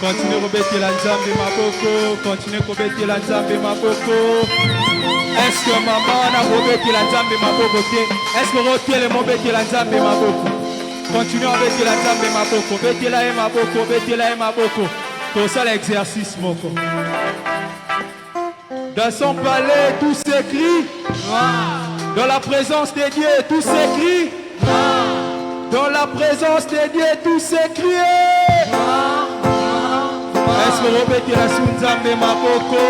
Continue à rebêter la Nzambe Maboko. Continue à rebêter la Nzambe Maboko. Est-ce que maman a rebêté la Nzambe Maboko? Est-ce que retiens le mot bêter la Nzambe Maboko? Continue à rebêter la Nzambe Maboko. Bêter la Maboko. Bêter la Maboko. Tout ça l'exercice Moko. Dans son palais, tout s'écrit. Dans la présence de Dieu, tout s'écrit. Dans la présence de Dieu, tout s'écrit. Est-ce que vous mettez la Nzambe Maboko?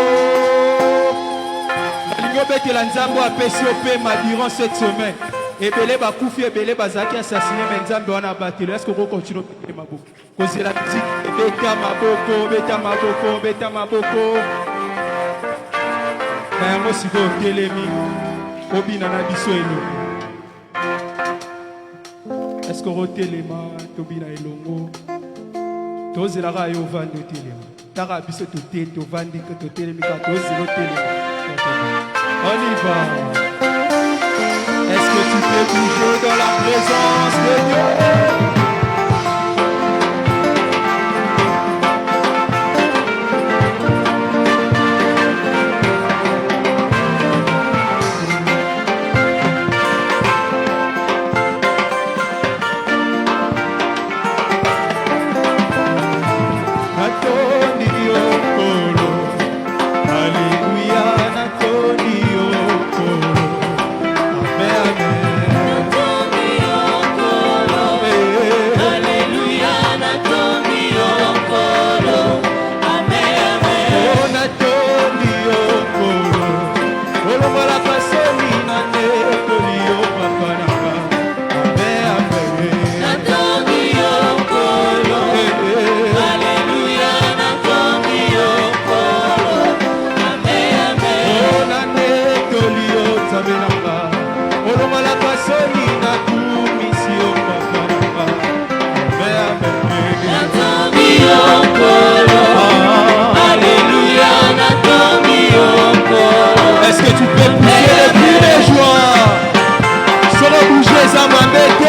Vous mettez la Nzambe à PCOP durant cette semaine. Et Belé Bakoufi et Belé Bazaki assassiné, mais Nzambe on a battu. Est-ce que vous continuez à mettre Maboko? Cause la musique, Beta Maboko, Beta Maboko, Beta Maboko. Moi si vous télémi, Obi Nana Biso Elo. Est-ce que vous téléma, Tobi na Elongo? Tous les rails au vent de téléma. Tara Biso to té, to vandi que to télémica, tous les téléma. On y va. Est-ce que tu peux bouger dans la présence de Dieu? Est-ce que tu peux bouger les cris de joie? Sera bouger ça m'embête.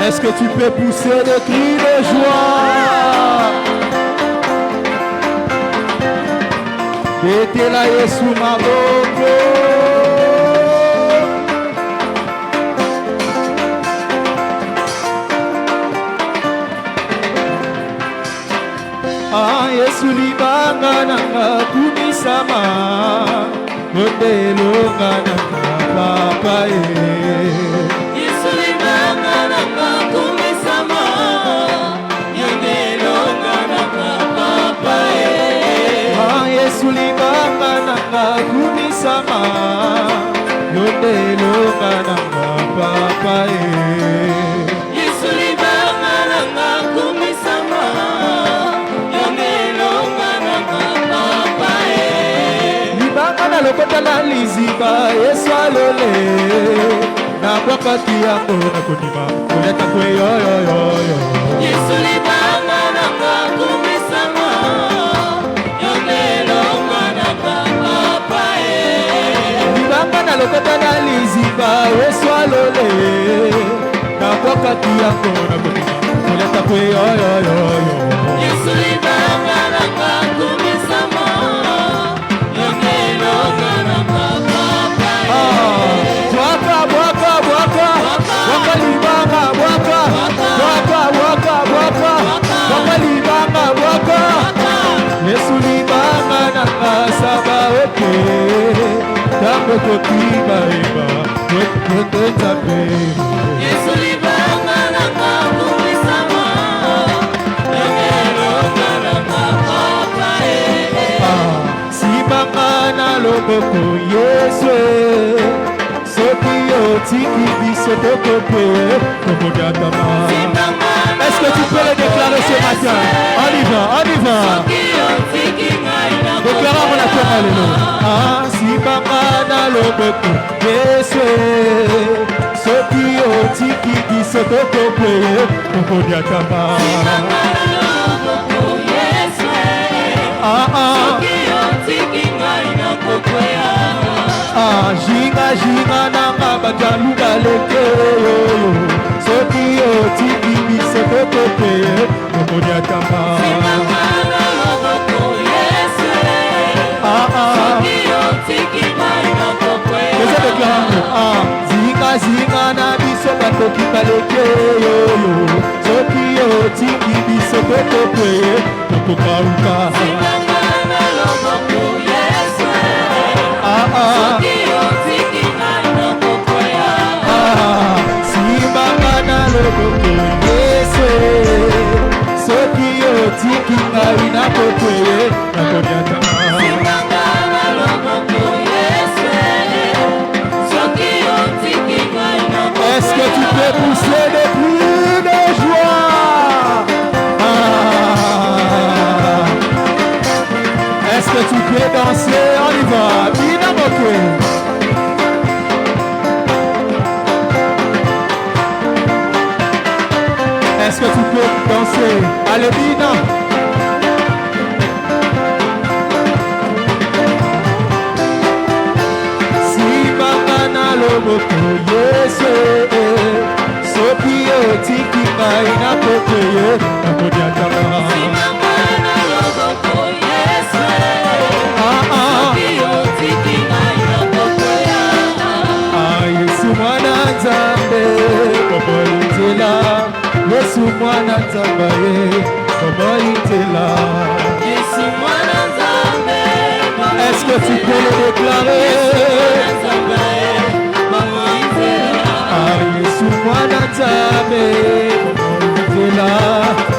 Est-ce que tu peux pousser des cris de joie? Bêter la Yesu Maboko. Yesu libanga nanga kumisama, Mondelonga nanga papa Yesu libanga nanga kumisama, Mondelonga nanga papa Yesu libanga nanga kumisama, Mondelonga nanga papa Yesu libanga nanga kumisama. Lokota la liziba Yesu alole na wakati yako na kundima kuleta kwe yo yo yo yo Yesu libanga na kakumisama Yongelo mwana papa libanga na lokota na liziba weswalole na wakati yako na kundima kuleta kwe yo yo yo yo Yesu libanga na kakumisama Yongelo mwana papa Waka waka waka waka libanga waka waka waka waka waka libanga waka Yesu libanga na kasaba oke Tambo kokiba eba weke tape Yesu libanga na kakumisama Yongelo mwana papa Simanga na loboko Yesu Soki otiki biso tokope Komodiatama Est-ce que tu peux le déclarer ce matin? On y va, on y va. Déclarons la terre, alléluia. Simanga na loboko Yesu Soki otiki biso tokope Komodiatama Jinga jinga nanga bajaluga leke Soki otiki biso tokope Mokoni atama Jinga jinga na biso batoki baleke Soki otiki biso tokope Mokokauka Simanga na loboko Yesu Soki otiki ngai na kokweye na konyatama Simanga na loboko Yesu Soki otiki ngai na kokweye Est-ce que tu peux pousser des cris de joie? Est-ce que tu peux danser? On y va, Binamoke. Est-ce que tu peux danser? Allez, Bina. Simanga na loboko Yesu Soki otiki ngai na kokweye na konyatama Simanga na loboko Yesu Soki otiki ngai na kokweye Yesu mwana Nzambe komoyitela Yesu mwana Nzambe komoyitela Yesu mwana Nzambe Est-ce que tu peux le déclarer? Yesu mwana Nzambe komoyitela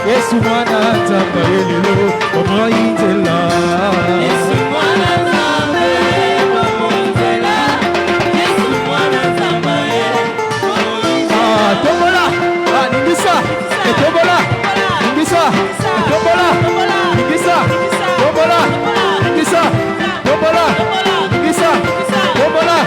Yesu mwana Nzambe lelo komoyitela Yesu mwana Nzambe komoyitela Yesu mwana Nzambe Tombola, ningisa, tombola, ningisa, tombola, ningisa, tombola, ningisa, tombola, ningisa, tombola,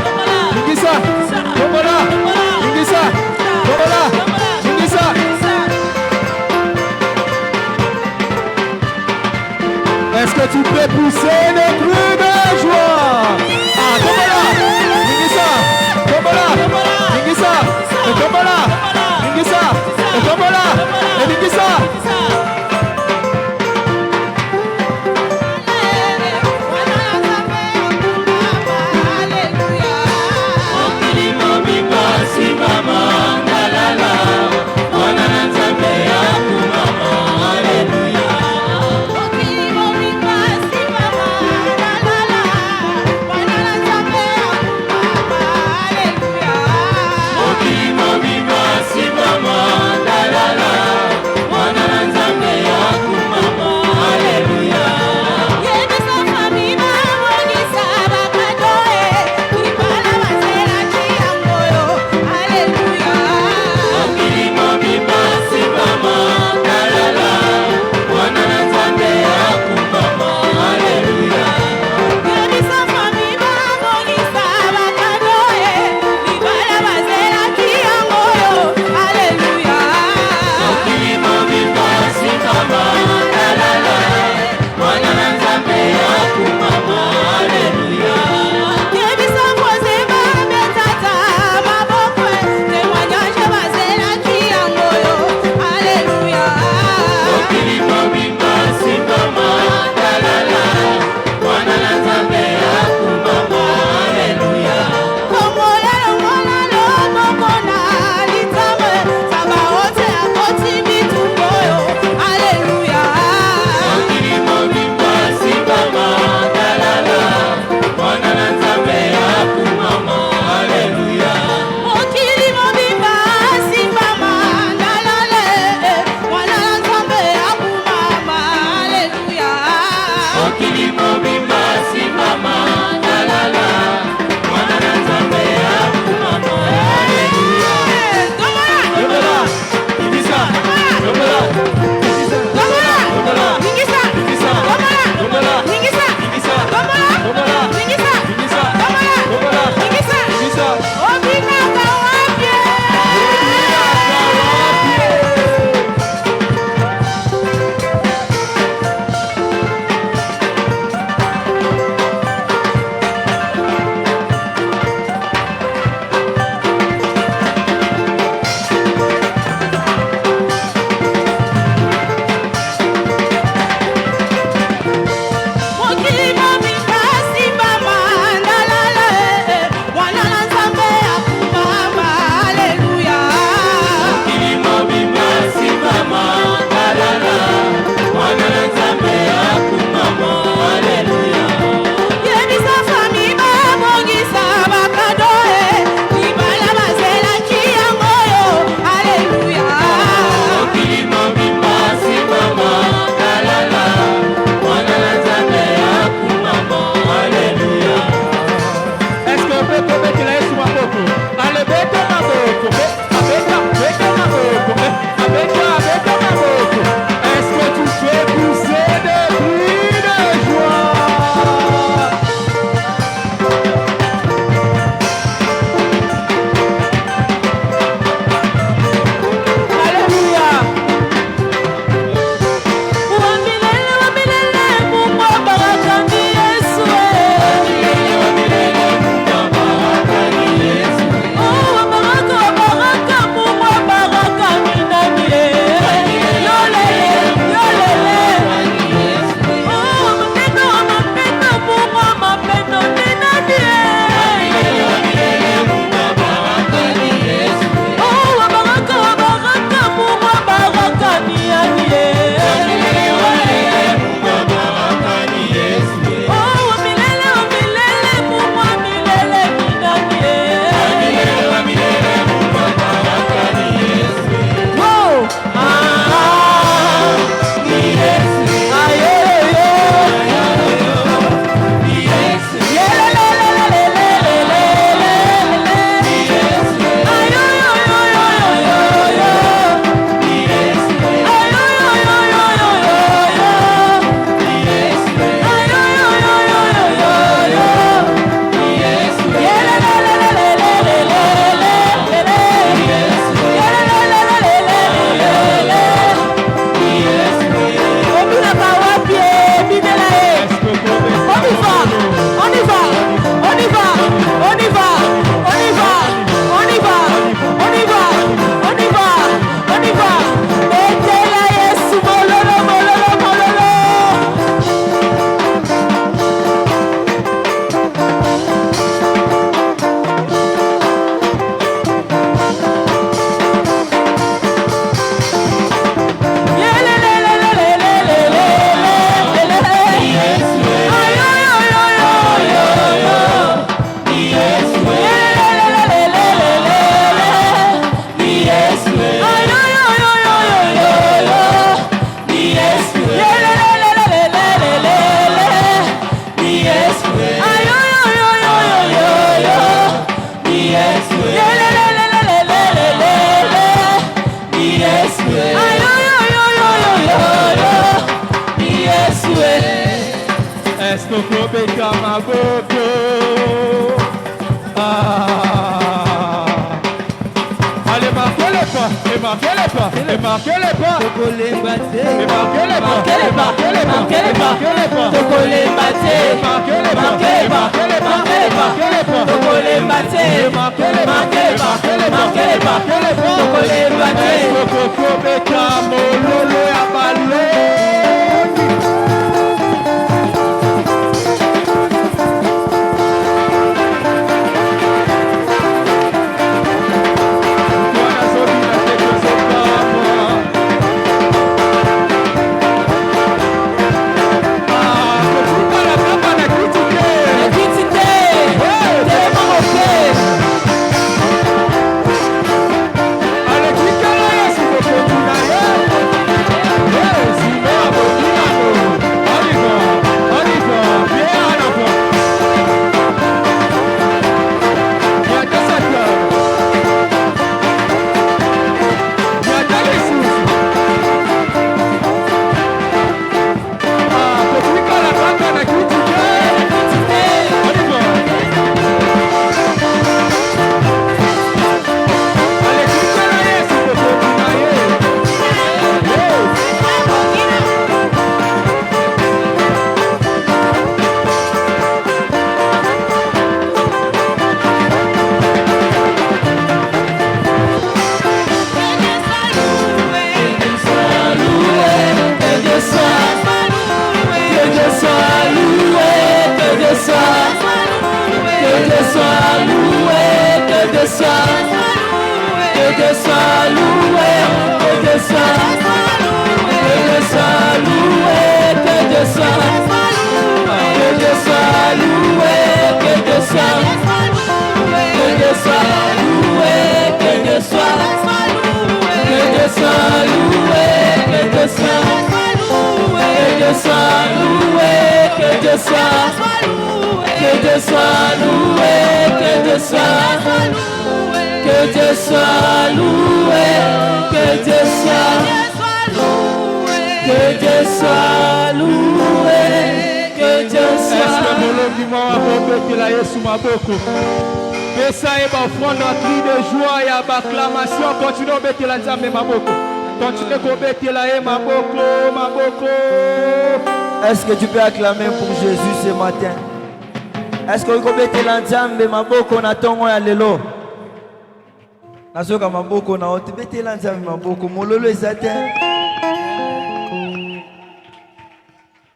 Est-ce qu'on peut bêta ma boko? Allez, marquez les pas, et marquez les pas, et marquez les pas. Tokole Mbate, Et marquez les pas, marquez les pas, marquez les pas, marquez les pas. marquez les pas. Tokole Mbate, Marquez les pas, marquez les pas, marquez les pas, marquez les pas. marquez les pas. Tokole Mbate, Marquez les pas, marquez les pas, marquez les pas, marquez les pas. marquez les pas. Tokole Mbate. Est-ce qu'on peut bêta mololo ya baloni? Est-ce que tu peux acclamer pour Jésus ce matin? Est-ce que tu peux acclamer maboko na tongo ya lelo? Nazoka maboko na ote bete la nzambe maboko mololo ezate.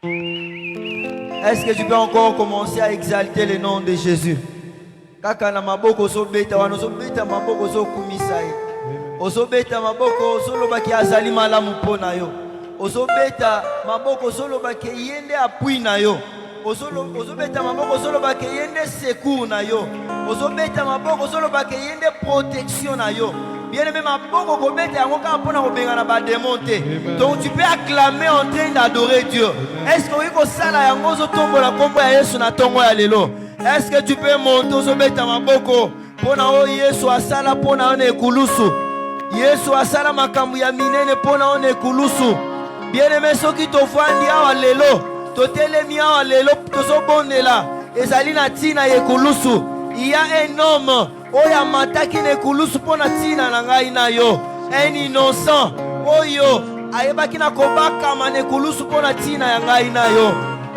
Est-ce que tu peux encore commencer à exalter le nom de Jésus? Kaka na maboko so beta wana so beta maboko so kumisa ye. Oso beta maboko so lobaki azali malamu pona yo. Oso beta maboko so lobaki yende apui na yo. Oso beta maboko so lobaki yende secours na yo. Oso beta maboko so lobaki yende protection na yo. Bien aimé maboko ko beta yango ka pona ko benga na ba démonter. Donc tu peux acclamer en train d'adorer Dieu. Est-ce que wiko sala yango zo tombola kombo ya Yesu na tongo ya lelo? Est-ce que tu peux monter oso beta maboko pona o Yesu asala pona one ekulusu? Yesu asala makambo ya minene pona one ekulusu. Bien-aimé soki tofandi awa lelo, totelemi awa lelo tozobondela ezali na tina ekulusu. Il y a un homme oya mataki na ekulusu pona tina na ngai na yo. Un innocent oyo ayebaki na kobakama na ekulusu pona tina ya ngai na yo.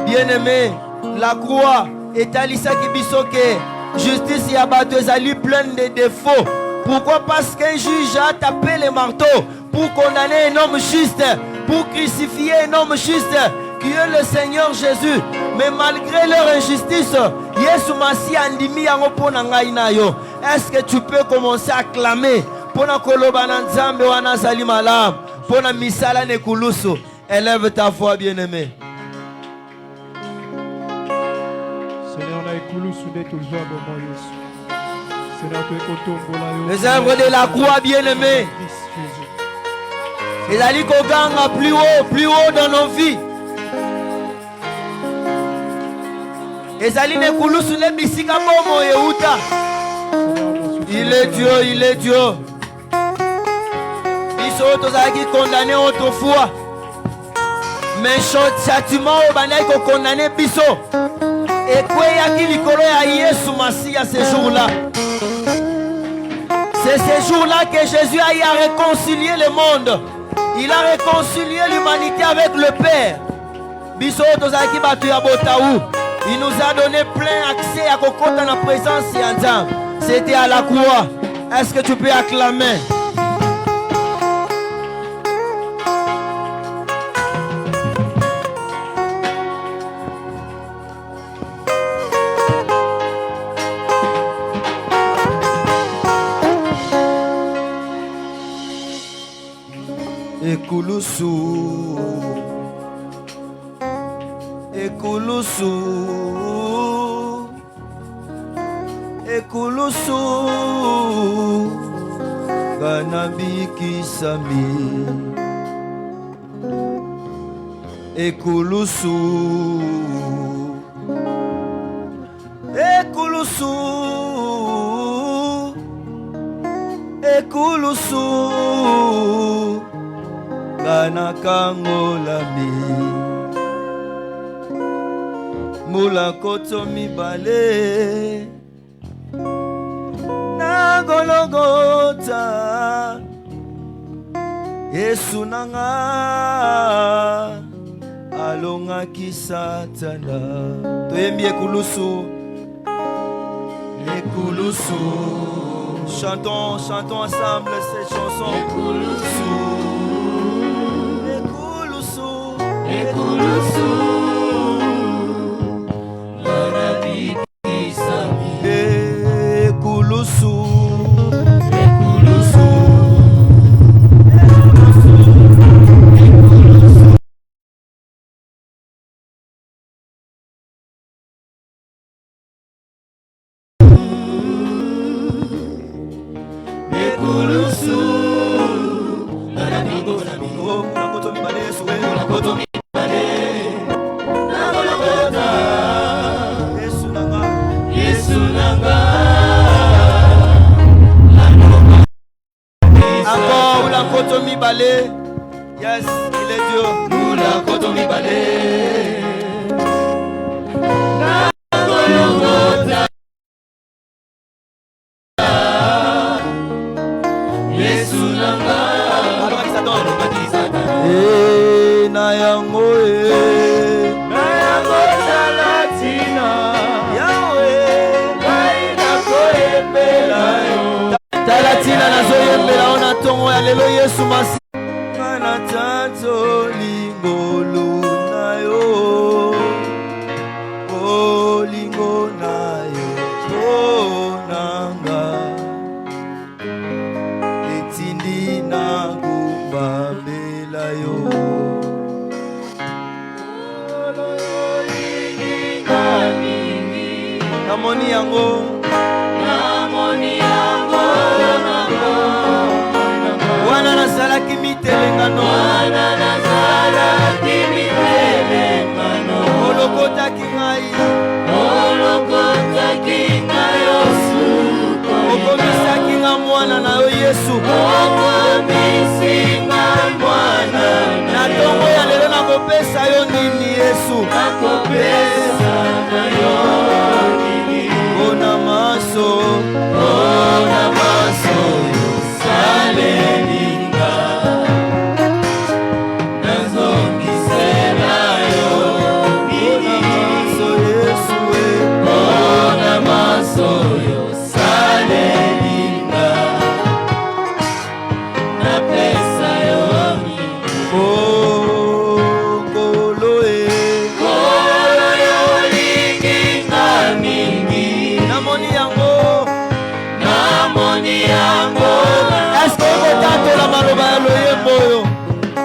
Bien-aimé, la croix etalisaki biso ke justice ya bato ezali pleine de défauts. Pourquoi? Parce qu'un juge a tapé le marteau pour condamner un homme juste, pour crucifier un homme juste, qui est le Seigneur Jésus. Mais malgré leur injustice, Yesu Masi andimi yango pona ngai na yo. Est-ce que tu peux commencer à clamer pona koloba na nzambe wana zali malam, pona misala ne kulusu? Élève ta voix, bien-aimé. Seigneur, na ekulusu nde tozwa bomo Yesu. Les œuvres de la croix, bien-aimés, ils allaient koganga plus haut dans nos vies. Ils allaient ne kulusu le bisika bomo yeuta. Il est Dieu, il est Dieu. Biso tozaki condamné autrefois, Mais châtiment au banai ko condamné biso. Et quoi yaki likolo ya Yesu Masia ce jour-là. C'est ce jour-là que Jésus a réconcilié le monde. Il a réconcilié l'humanité avec le Père. Biso tozaki batu ya botaou. Il nous a donné plein accès à kokota na présence ya. C'était à la croix. Est-ce que tu peux acclamer? Ekulusu, Ekulusu, Ekulusu, Kanabiki Sami, Ekulusu, Ekulusu, Ekulusu. Kana kangolami mula koto mibale na Golgotha Yesu nanga alongaki Satana. Toyembi ekulusu, ekulusu. Chantons ensemble cette chanson. Ekulusu. Ekulusu, Kanabiki Sami. Ekulusu, Ekulusu, Ekulusu, Kanabiki Sami. Yes, il est Dieu. Mula kotomi bale. Na Golgotha. Yesu nanga. Na yango Na yango talatina. Yahweh. Kaina koyembela yo. Talatina nazo yembela ona tongo ya lelo Yesu Masi. Kana tato lingolo na yo. Oh lingo na yo. Oh nanga. Etindi na gumbambela yo. Namoni yango. Namoni yango. Wana nasalaki mitelengano. Wana nasalaki mitelengano. Olokotaki ngai. Olokotaki ngai osuko. Okomisaki nga mwana na yo Yesu. Okomisi nga mwana na tongo ya lelo nakopesa yo nini Yesu. Nakopesa na yo nini. Ona maso. Ona maso yo salelinga. Nazongisela yo nini. Ona maso Yesu. Ona maso yo salelinga. Napesa yo nini. Oh kolo Kolo yo linginga mingi. namoni yango. Namoni yango. Est-ce que okotatola maloba ya loyembo oyo?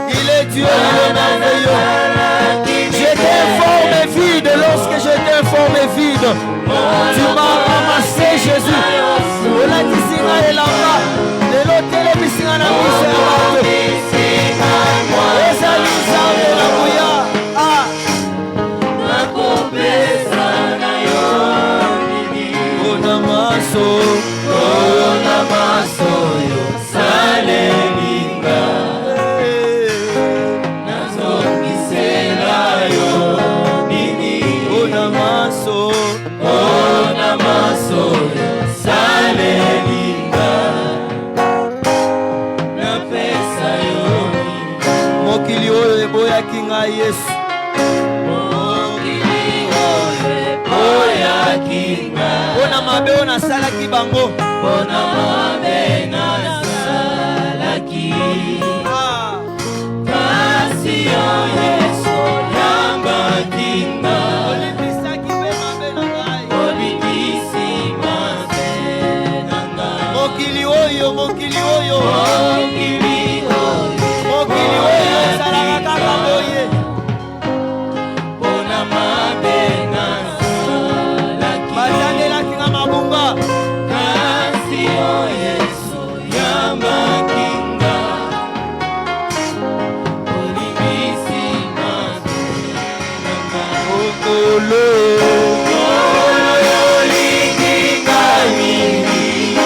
Il est Dieu, il est merveilleux. J'étais informé vide lorsque j'étais informé vide. Tu m'as ramassé Jésus. Olakisi nga elamba. Lelo telemisi nga na miso ya bato. Ezali nzambe na buya. Ah. Nakopesa na yo nini. Ona maso. Ona maso yo salelinga. Nazongisela nasalaki ngai Yesu. Bona mabe o nasalaki bango. Bona mabe nasalaki. Kasi yo Yesu yambaki nga. Olimbisaki mpe mabe na ngai. Olimbisi mabe na ngai. Mokili oyo, mokili oyo. Mokili oyo. Mokili oyo ezalaka kaka boye. Bona mabe nasalaki. Batandelaki nga mabunga. Kasi yo Yesu yambaki nga. Olimbisi mabe na ngai. Okolo.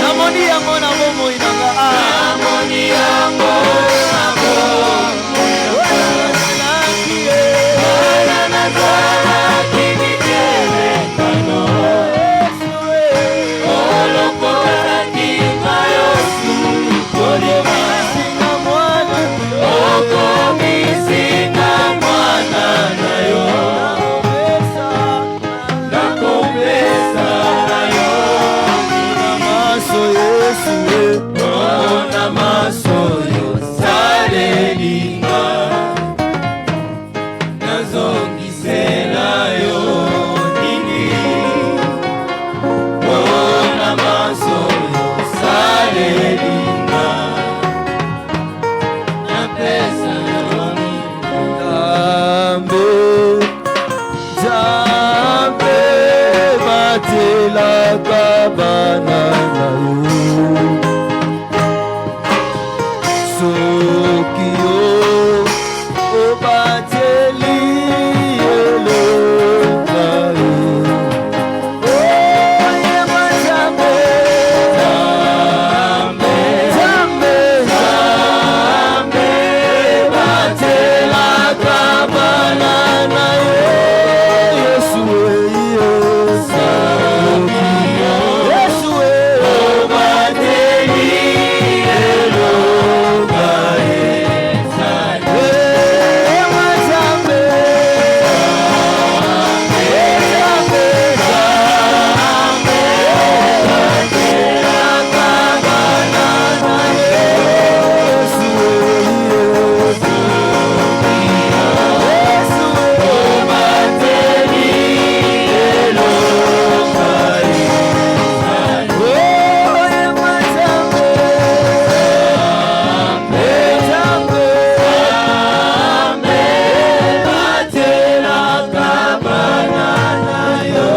Namoni yango na bomoi na nga. Namoni yango na Nazalaki ye. Bana nazalaki mikerekano. Yesu ye. Olokolaki ngayo sukolema. Singa mwana yo. Okomisinga mwana na yo. Nakopesa na yo. Maso Yesu ye. Mpona maso yo salelinga. Nazongisela yo nini. Mpona maso yo salelinga. Napesa yo nini. Nzambe, Nzambe batelaka bana na yo. Soki yo obateli elonga yo. Oyeba Nzambe, Nzambe, Nzambe batelaka bana na yo. Yesu ye, Yesu ye, Obateli elonga ezali. oyeba Nzambe, Nzambe, batelaka bana na yo. Yesu ye, Yesu ye. Obateli elonga ezali. Oyeba Nzambe, Nzambe, Batelaka bana na yo.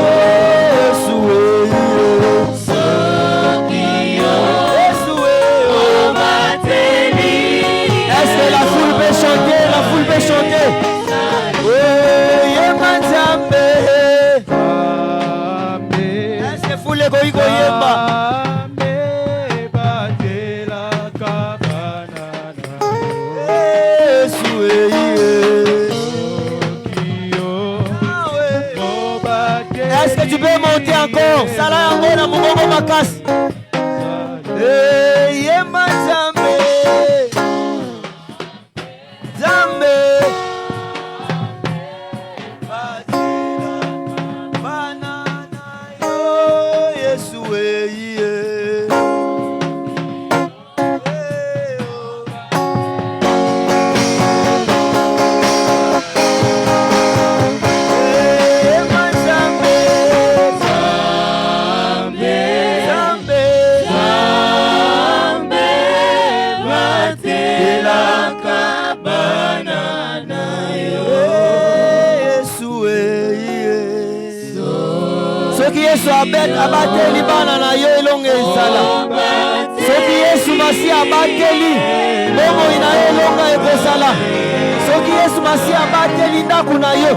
Yesu ye, Soki yo Yesu ye. obateli Est-ce que la foule peut chanter? La foule peut chanter. Oyeba Nzambe. Est-ce que foule ekoki koyemba? Yesu ye. Est-ce que tu peux monter encore? Sala yango na mongongo makasi. Yemba Nzambe, Nzambe, bana na yo, Yesu ye. Yemba Nzambe, Nzambe, Nzambe batelaka bana na yo. Yesu ye. Soki Yesu abateli bana na yo elonga ezala. Soki Yesu Masi abateli bomoi na yo elonga ekozala. Soki Yesu Masi abateli ndako na yo,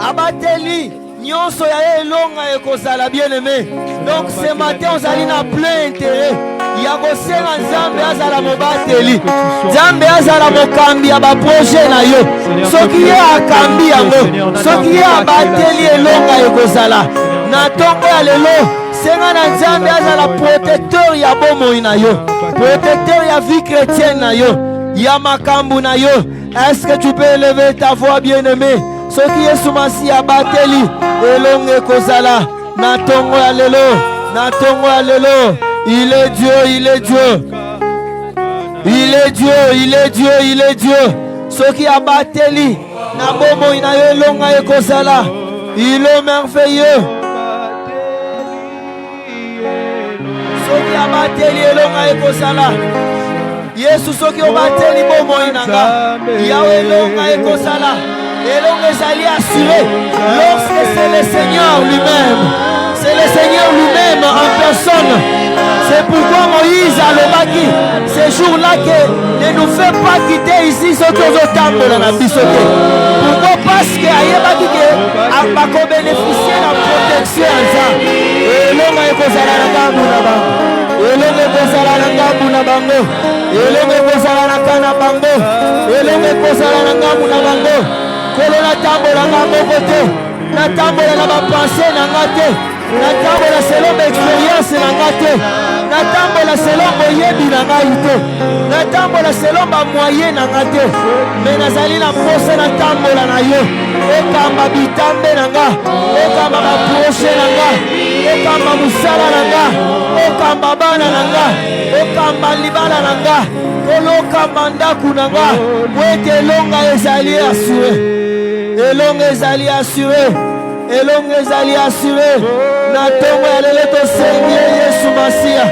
abateli nyonso ya ye elonga ekozala, bien aimé. Donc ce matin ozali na plein intérêt ya kosenga Nzambe azala mobateli, Nzambe azala mokambi ya baproje na yo. Soki ye akambi yango, soki ye abateli elonga ekozala. Na ntongo ya lelo senga na Nzambe azala protecteur ya bomoi na yo, protecteur ya vie chrétienne na yo, ya makambu na yo. Est-ce que tu peux élever ta voix, bien-aimé? Ce qui est soumasi à Bateli, Elonge Kozala, Natongo Alelo, Natongo Alelo. Il est Dieu, il est Dieu. Il est Dieu, il est Dieu, il est Dieu. Ce qui a Bateli, Nabomo Inayelonga Ekozala. Il est merveilleux. Ce qui a Bateli Elonga Ekozala. Yesu soki obateli bomo inanga Yahweh longa ekosala elonga ezali assuré lorsque c'est le Seigneur lui-même, c'est le Seigneur lui-même en personne. C'est pourquoi Moïse a lobaki ce jour-là que ne nous fait pas quitter ici ce que nous tambola na bisote. Pourquoi? Parce que ayebaki que abako bénéficier de la protection ça elonga ekosala na ngambu na bango, elonga ekosala na ngambu na bango, elonga ekosala na kana bango, elonga ekosala na ngambu na bango. Kolo na tambola ngambo kote, na tambola na bapense na ngate, na tambola selon expérience na ngate, na tambola selon boyebi na ngai te, na tambola selon ba moyen na ngate. Mais nazali na posa na tambola na yo, okamba bitambe na nga, okamba ba proche na nga, okamba musala na nga, okamba bana na nga, okamba libala na nga, okamba ndaku na nga. Wete elonga ezali assuré, elonga ezali assuré, elonga ezali assuré. Na tongo ya lelo tosengi Yesu Masiya,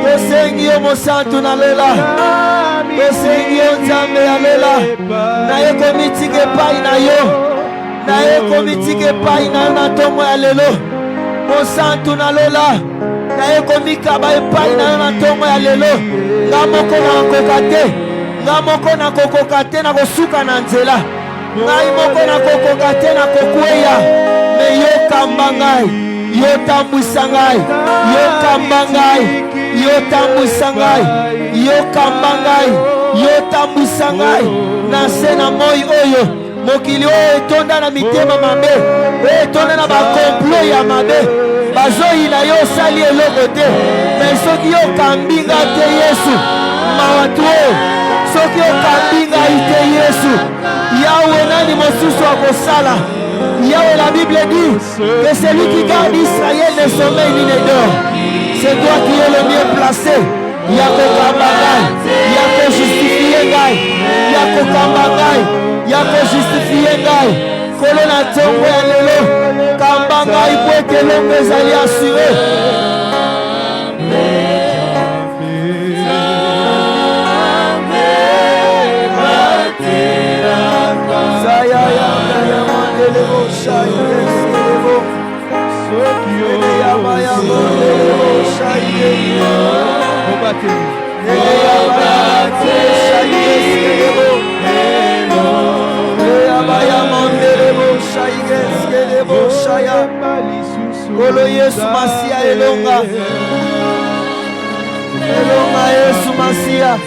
tosengi yo mosantu na lela, tosengi yo Nzambe ya lela. Na ye komitika epai na yo, na ye komitika epai na yo na tongo ya lelo mosantu na lela. Na ye komikaba epai na yo na tongo ya lelo. Nga moko na kokoka te, nga moko na kokoka te na kosuka na nzela, ngai moko na kokoka te na kokweya. Me yo kamba ngai, yo tambwisa ngai, yo kamba ngai, yo tambwisa ngai, yo kamba ngai, yo tambwisa ngai. Na se na moi oyo mokili oyo etonda na mitema mabe, etonda na bakomplo ya mabe, bazoyi na yo osali eloko te. Me soki yo kambi ngai te Yesu, mawa tu oyo. Soki okambi ngai te Yesu, Yahweh nani mosusu akosala? Yahweh, la Bible dit que celui qui garde Israël ne sommeille ni ne dort. C'est toi qui es le mieux placé. Yako kambangai, yako justifié ngai, yako kambangai, yako justifié ngai. Kolona tongo ya lelo, kambangai po ete longo ezali assuré. Kolo Yesu Masiya elonga, elonga Yesu Masiya.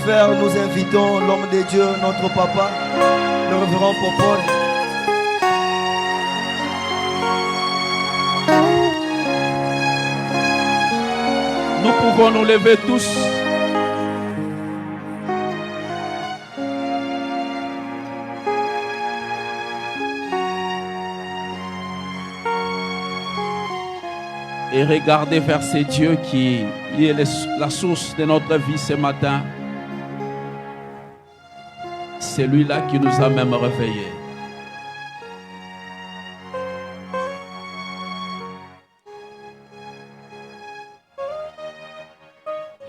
faire, nous invitons l'homme de Dieu, notre papa, le révérend Popol. Nous pouvons nous lever tous. Et regarder vers ce Dieu qui est la source de notre vie ce matin. C'est lui-là qui nous a même réveillés.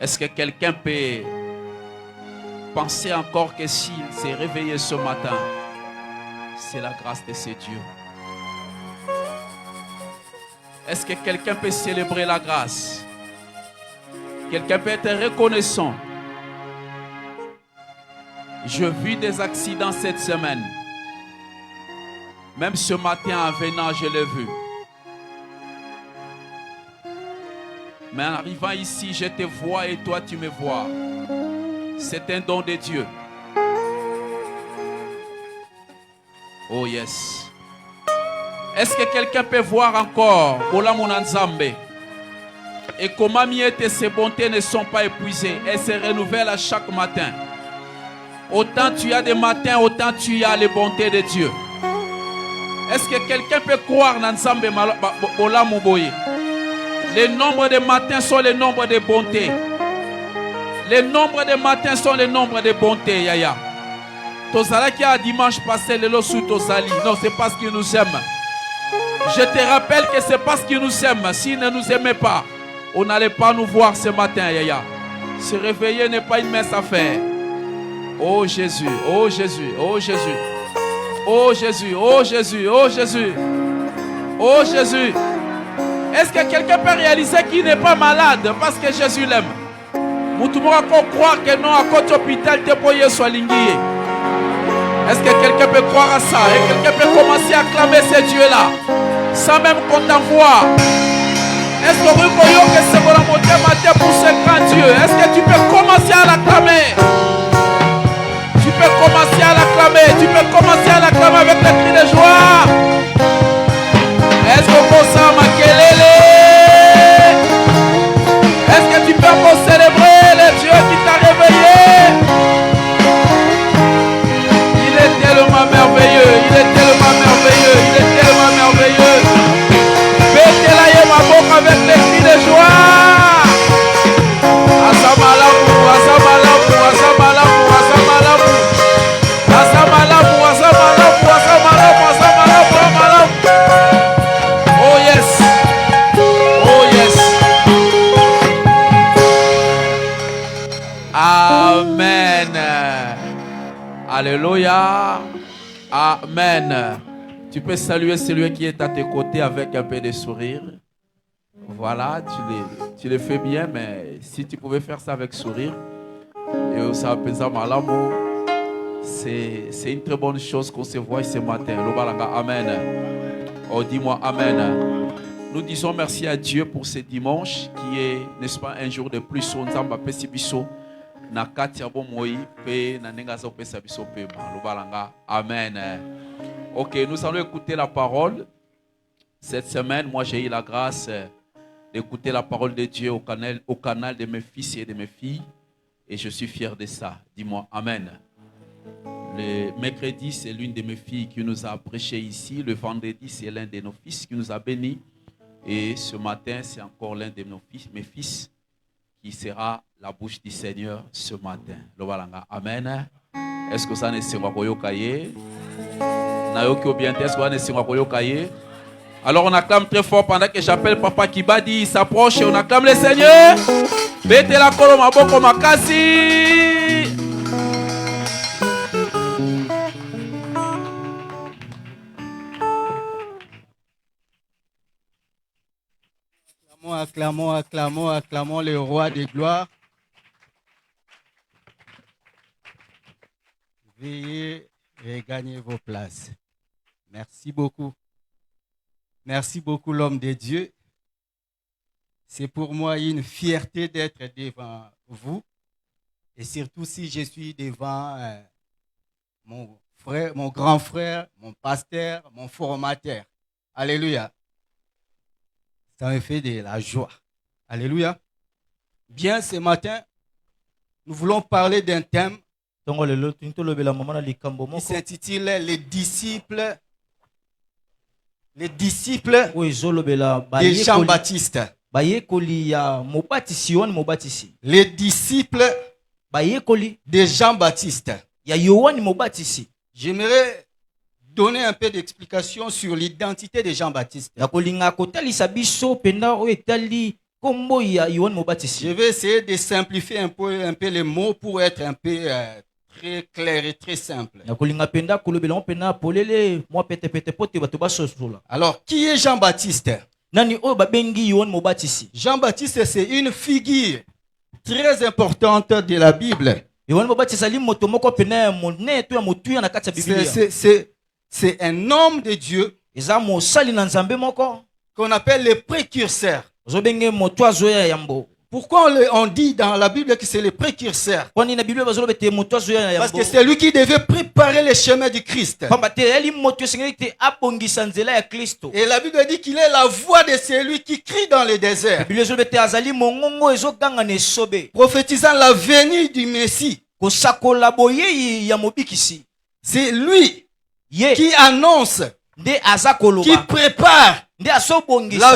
Est-ce que quelqu'un peut penser encore que s'il s'est réveillé ce matin, c'est la grâce de ce Dieu? Est-ce que quelqu'un peut célébrer la grâce? Quelqu'un peut être reconnaissant? Je vis des accidents cette semaine. Même ce matin en venant, je l'ai vu. Mais en arrivant ici, je te vois et toi tu me vois. C'est un don de Dieu. Oh yes. Est-ce que quelqu'un peut voir encore Olamuna Nzambe? Et comment miette ses bontés ne sont pas épuisées. Elles se renouvellent à chaque matin. Autant tu as des matins, autant tu as les bontés de Dieu. Est-ce que quelqu'un peut croire dans Nzambe Olamuboye? Les nombres de matins sont les nombres de bontés. Les nombres de matins sont les nombres de bontés, Yaya. Tozala qui a dimanche passé, le sous Tozali. Non, c'est parce qu'il nous aime. Je te rappelle que c'est parce qu'il nous aime. S'il ne nous aimait pas, on n'allait pas nous voir ce matin, Yaya. Se réveiller n'est pas une mince affaire. Oh Jésus, oh Jésus, oh Jésus. Oh Jésus, oh Jésus, oh Jésus. Oh Jésus. Est-ce que quelqu'un peut réaliser qu'il n'est pas malade parce que Jésus l'aime? Moutoumora peut croire que non, à côté hôpital, te poye soit linguier. Est-ce que quelqu'un peut croire à ça? Et quelqu'un peut commencer à clamer ce Dieu-là sans même qu'on t'envoie? Est-ce que vous voyez que c'est mon amour pour ce grand Dieu? Est-ce que tu peux commencer à l'acclamer? Tu peux commencer à l'acclamer. Tu peux commencer à l'acclamer avec des cris de joie. Est-ce que vous pensez Makelele? Est-ce que tu peux encore célébrer le Dieu qui t'a réveillé? Il est tellement merveilleux. Il est tellement merveilleux. Il est tellement merveilleux. Mettez-la ma bouche avec des cris de joie. Asamalabu, asamalabu, asamalabu, asamalabu. Asamalabu, asamalabu, asamalabu, asamalabu, asamalabu. Oh yes. Oh yes. Amen. Alléluia. Amen. Tu peux saluer celui qui est à tes côtés avec un peu de sourire. Voilà, tu le fais bien, mais si tu pouvais faire ça avec sourire, et ça c'est une très bonne chose qu'on se voit ce matin. Amen. Oh, dis-moi Amen. Nous disons merci à Dieu pour ce dimanche qui est, n'est-ce pas, un jour de plus. Amen. Ok, nous allons écouter la parole. Cette semaine, moi j'ai eu la grâce d'écouter la parole de Dieu au canal de mes fils et de mes filles. Et je suis fier de ça. Dis-moi Amen. Le mercredi, c'est l'une de mes filles qui nous a prêché ici. Le vendredi, c'est l'un de nos fils qui nous a bénis. Et ce matin, c'est encore l'un de mes fils qui sera la bouche du Seigneur ce matin. Amen. Est-ce que ça ne sera pas yokaye? Alors on acclame très fort pendant que j'appelle Papa Kibadi. Il s'approche et on acclame le Seigneur. Bete la koloma boko makasi. Acclamons, acclamons, acclamons le roi des gloires. Veuillez regagner vos places. Merci beaucoup. Merci beaucoup l'homme de Dieu. C'est pour moi une fierté d'être devant vous Et surtout si je suis devant mon frère, mon grand frère, mon pasteur, mon formateur. Alléluia. Ça me fait de la joie. Alléluia. Bien, ce matin, nous voulons parler d'un thème qui s'intitule Les disciples de Jean-Baptiste. Les disciples de Jean-Baptiste. J'aimerais donner un peu d'explication sur l'identité de Jean-Baptiste. Je vais essayer de simplifier un peu les mots pour être un peu très clair et très simple. Alors, qui est Jean-Baptiste? Jean-Baptiste, c'est une figure très importante de la Bible. C'est un homme de Dieu qu'on appelle le précurseur. Pourquoi on dit dans la Bible que c'est le précurseur? Parce que c'est lui qui devait préparer le chemin du Christ. Et la Bible dit qu'il est la voix de celui qui crie dans le désert, prophétisant la venue du Messie. C'est lui qui annonce, qui prépare la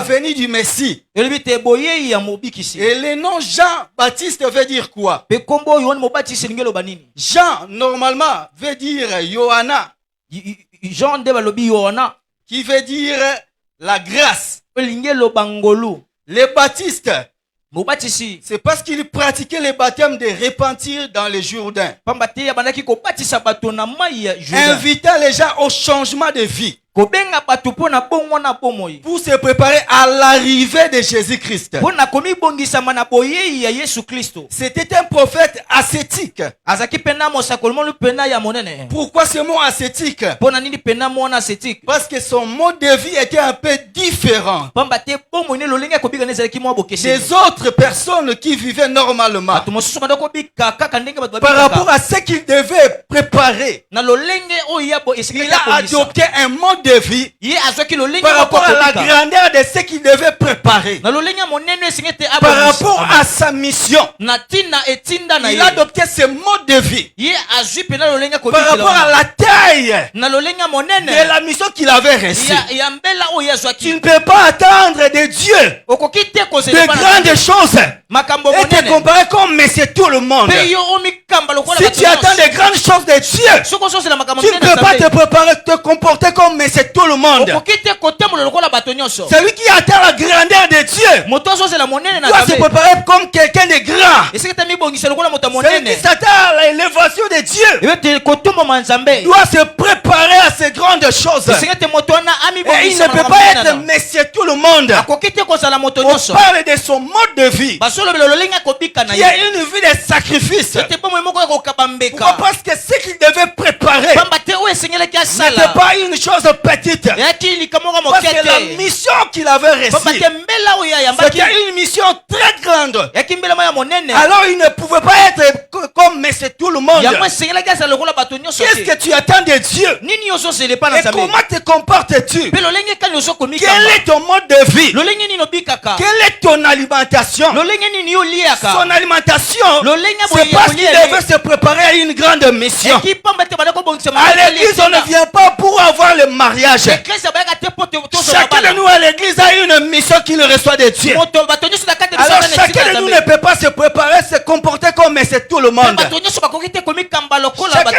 venue du Messie. Et le nom Jean-Baptiste veut dire quoi? Jean, normalement, veut dire Johanna, qui veut dire la grâce. Le Baptiste, c'est parce qu'il pratiquait le baptême de repentir dans le Jourdain, invitant les gens au changement de vie, pour se préparer à l'arrivée de Jésus-Christ. C'était un prophète ascétique. Pourquoi ce mot ascétique? Parce que son mode de vie était un peu différent des autres personnes qui vivaient normalement, par rapport à ce qu'il devait préparer. Il a adopté un mode de vie par rapport à la grandeur de ce qu'il devait préparer, par rapport à sa mission. Il a adopté ce mode de vie par rapport à la taille de la mission qu'il avait reçue. Tu ne peux pas attendre de Dieu de grandes choses et te comparer comme Monsieur tout le monde. Si tu attends de grandes choses de Dieu, tu ne peux pas te préparer, te comporter comme c'est tout le monde. Celui qui atteint la grandeur de Dieu doit se préparer comme quelqu'un de grand. Celui qui s'attend à l'élévation de Dieu doit se préparer à ces grandes choses. Et il ne peut pas être Monsieur tout le monde. On parle de son mode de vie qui est une vie de sacrifice. Pourquoi? Parce que ce qu'il devait préparer n'était pas une chose petite. Parce que la mission qu'il avait reçue, c'était une mission très grande. Alors il ne pouvait pas être comme Monsieur tout le monde. Qu'est-ce que tu attends de Dieu? Et comment te comportes-tu? Quel est ton mode de vie? Quelle est ton alimentation? Son alimentation, c'est parce qu'il devait se préparer à une grande mission. À l'église, on ne vient pas pour avoir le mariage. Chacun de nous à l'église a une mission qu'il reçoit de Dieu. Alors chacun de nous ne peut pas se préparer, se comporter comme c'est tout le monde. Chacun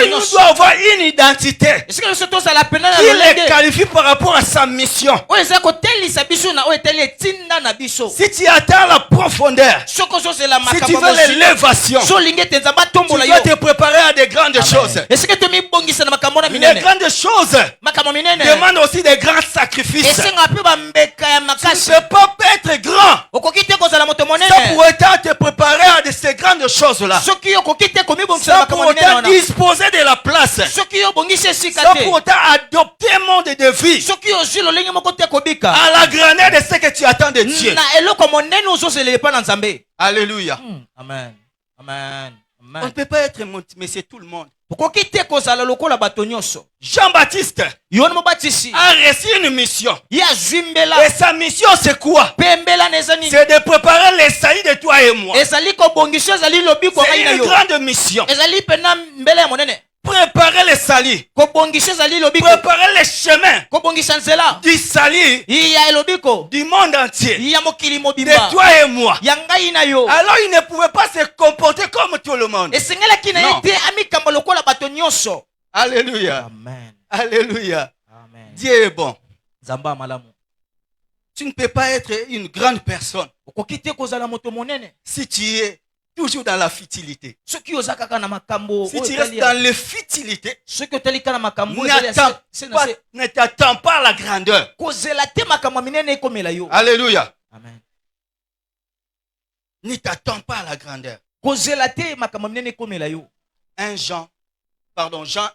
de nous doit avoir une identité qui le qualifie par rapport à sa mission. Si tu atteins la profondeur, si tu veux l'élévation, tu dois te préparer à des grandes choses. Les grandes choses demandent aussi des grands sacrifices. Tu ne peux pas être grand sans pour autant te préparer à ces grandes choses-là, sans pour autant disposer de la place, sans pour autant adopter un mode de vie à la grandeur de ce que tu attends de Dieu. Alléluia. Amen. Amen. On ne peut pas être monsieur tout le monde. Jean-Baptiste a reçu une mission. Et sa mission c'est quoi? C'est de préparer les saillies de toi et moi. C'est une grande mission. Préparer les salis, préparer les chemins du salut du monde entier, de toi et moi. Alors il ne pouvait pas se comporter comme tout le monde. Non. Alléluia. Amen. Alléluia. Amen. Dieu est bon. Tu ne peux pas être une grande personne si tu es toujours dans la futilité. Si tu restes dans la futilité, ne t'attends pas à la grandeur. Alléluia. Amen. Ne t'attends pas à la grandeur. Jean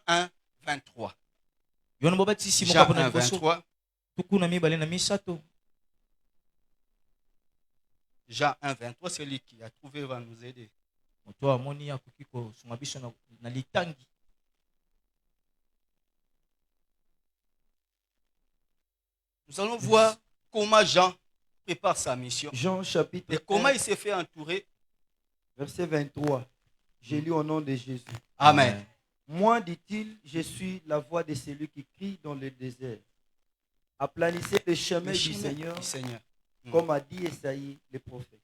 1, 23. Jean 1, 23. Jean 1, 23, celui qui a trouvé va nous aider. Nous allons voir comment Jean prépare sa mission. Jean chapitre Et comment 1, il s'est fait entourer. verset 23. J'ai lu au nom de Jésus. Amen. Moi, dit-il, je suis la voix de celui qui crie dans le désert. Aplanissez le chemin du Seigneur, comme a dit Esaïe le prophète.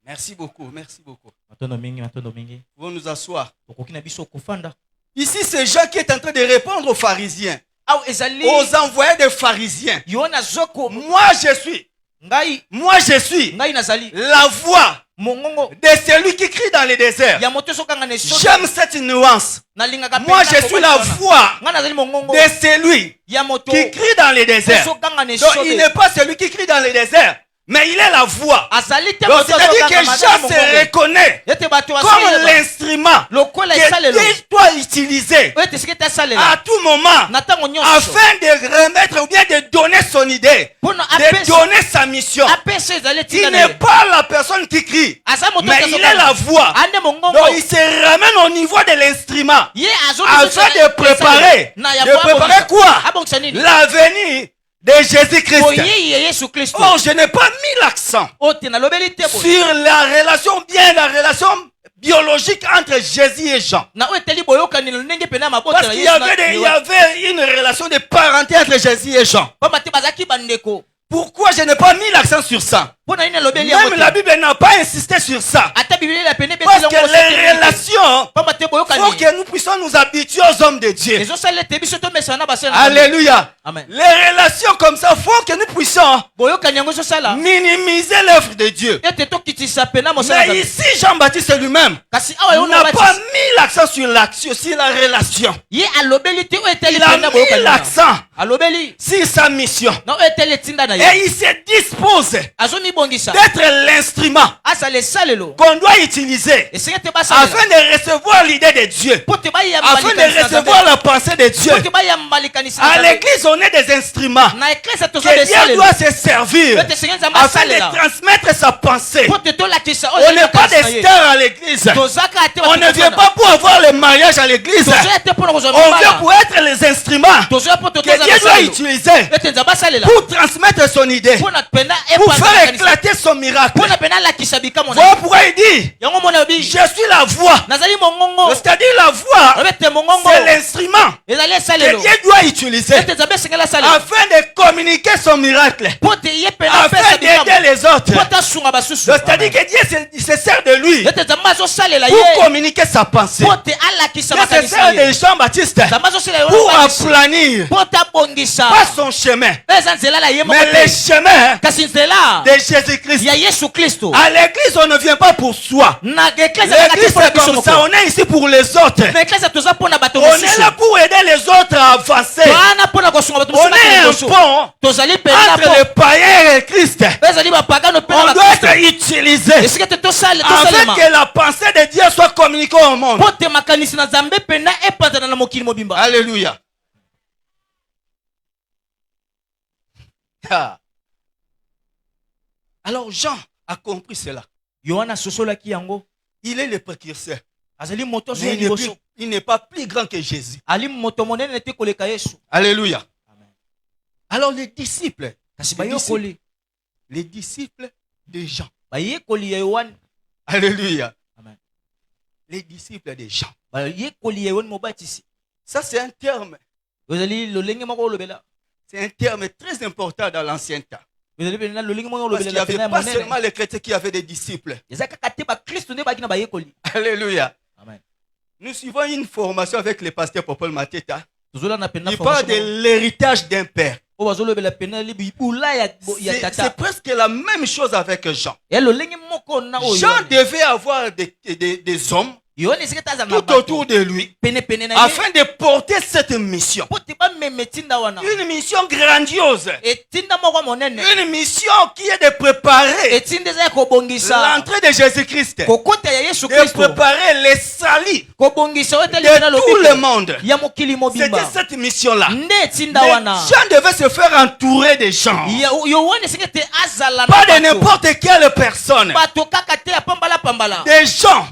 Merci beaucoup, merci beaucoup. Vous nous asseoir. Ici, c'est Jean qui est en train de répondre aux pharisiens, aux envoyés des pharisiens. Moi, je suis la voix de celui qui crie dans le désert. J'aime cette nuance. Moi, je suis la voix de celui qui crie dans le désert. Donc, il n'est pas celui qui crie dans le désert, mais il est la voix. Donc, c'est-à-dire que Jean se reconnaît comme l'instrument que Dieu doit utiliser à tout moment afin de remettre ou bien de donner son idée, de donner sa mission. Il n'est pas la personne qui crie, mais il est la voix. Donc il se ramène au niveau de l'instrument afin de préparer quoi? L'avenir de Jésus-Christ. Oh, je n'ai pas mis l'accent sur la relation biologique entre Jésus et Jean. Parce qu'il y avait une relation de parenté entre Jésus et Jean. Pourquoi je n'ai pas mis l'accent sur ça? Même la Bible n'a pas insisté sur ça. Parce que les relations, il faut que nous puissions nous habituer aux hommes de Dieu. Alléluia. Amen. Les relations comme ça, il faut que nous puissions minimiser l'œuvre de Dieu. Mais ici, Jean-Baptiste lui-même n'a pas mis l'accent sur la relation. Il a mis l'accent sur sa mission. Et il se dispose d'être l'instrument qu'on doit utiliser afin de recevoir l'idée de Dieu, afin de recevoir la pensée de Dieu. À l'église, on est des instruments que Dieu doit se servir afin de transmettre sa pensée. On n'est pas des stars à l'église. On ne vient pas pour avoir le mariage à l'église. On vient pour être les instruments que Dieu doit utiliser pour transmettre son idée, pour faire éclater son miracle. Voilà pourquoi il dit, je suis la voix. C'est-à-dire la voix, c'est l'instrument que Dieu doit utiliser afin de communiquer son miracle, afin d'aider les autres. C'est-à-dire que Dieu se sert de lui pour communiquer sa pensée. Dieu se sert de Jean-Baptiste pour aplanir pas son chemin, mais le chemin de Jésus-Christ. À l'église, on ne vient pas pour soi. L'église, c'est comme ça. On est ici pour les autres. On est là pour aider les autres à avancer. On est un pont entre les païens et le Christ. On doit être utilisé afin que la pensée de Dieu soit communiquée au monde. Alléluia. Alors Jean a compris cela. Il est le précurseur. Mais il n'est pas plus grand que Jésus. Alléluia. Alors les disciples de Jean. Alléluia. Les disciples de Jean. Ça c'est un terme. C'est un terme très important dans l'ancien temps. Parce qu'il n'y avait pas seulement les chrétiens qui avaient des disciples. Alléluia. Amen. Nous suivons une formation avec le pasteur Popol Mateta. Il parle de l'héritage d'un père. C'est presque la même chose avec Jean. Jean devait avoir des hommes tout autour de lui afin de porter cette mission. Une mission grandiose. Une mission qui est de préparer l'entrée de Jésus-Christ. De préparer les salis de tout le monde. C'était cette mission-là. Mais Jean devait se faire entourer des gens. Pas de n'importe quelle personne. Des gens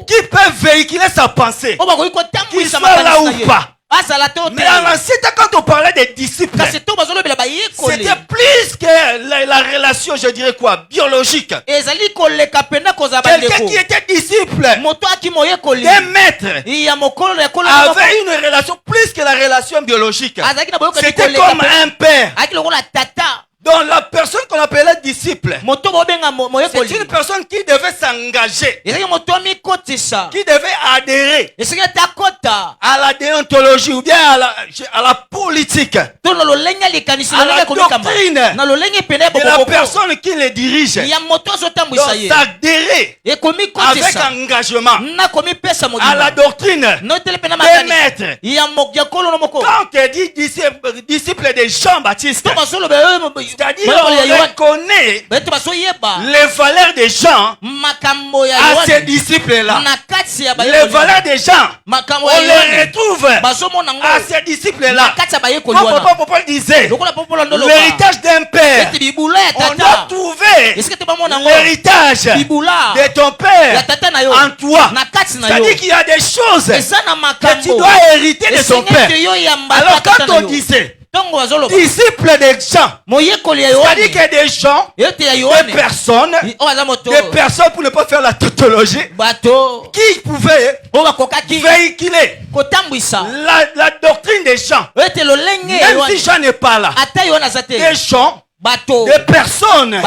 qui peuvent véhiculer sa pensée, qu'ils soient là ou pas. Mais en l'ancien temps, quand on parlait des disciples, c'était plus que la relation, je dirais quoi, biologique. Quelqu'un qui était disciple d'un maître avait une relation plus que la relation biologique. C'était comme un père. Donc la personne qu'on appelait disciple, c'est une personne qui devait s'engager, qui devait adhérer à la déontologie ou bien à la politique, à la doctrine de la personne qui le dirige. Donc s'adhérer avec engagement à la doctrine des maîtres. Quand on dit disciple de Jean-Baptiste, c'est-à-dire on reconnaît les valeurs des gens à ces disciples-là. Les valeurs des gens, on les retrouve à ces disciples-là. Comme Papa disait, l'héritage d'un père, on doit trouver l'héritage de ton père en toi. C'est-à-dire qu'il y a des choses que tu dois hériter de ton père. Alors quand on disait disciples de gens, c'est-à-dire que des gens, des personnes pour ne pas faire la tautologie, qui pouvaient véhiculer la doctrine des gens. Même si Jean n'est pas là, des gens, des personnes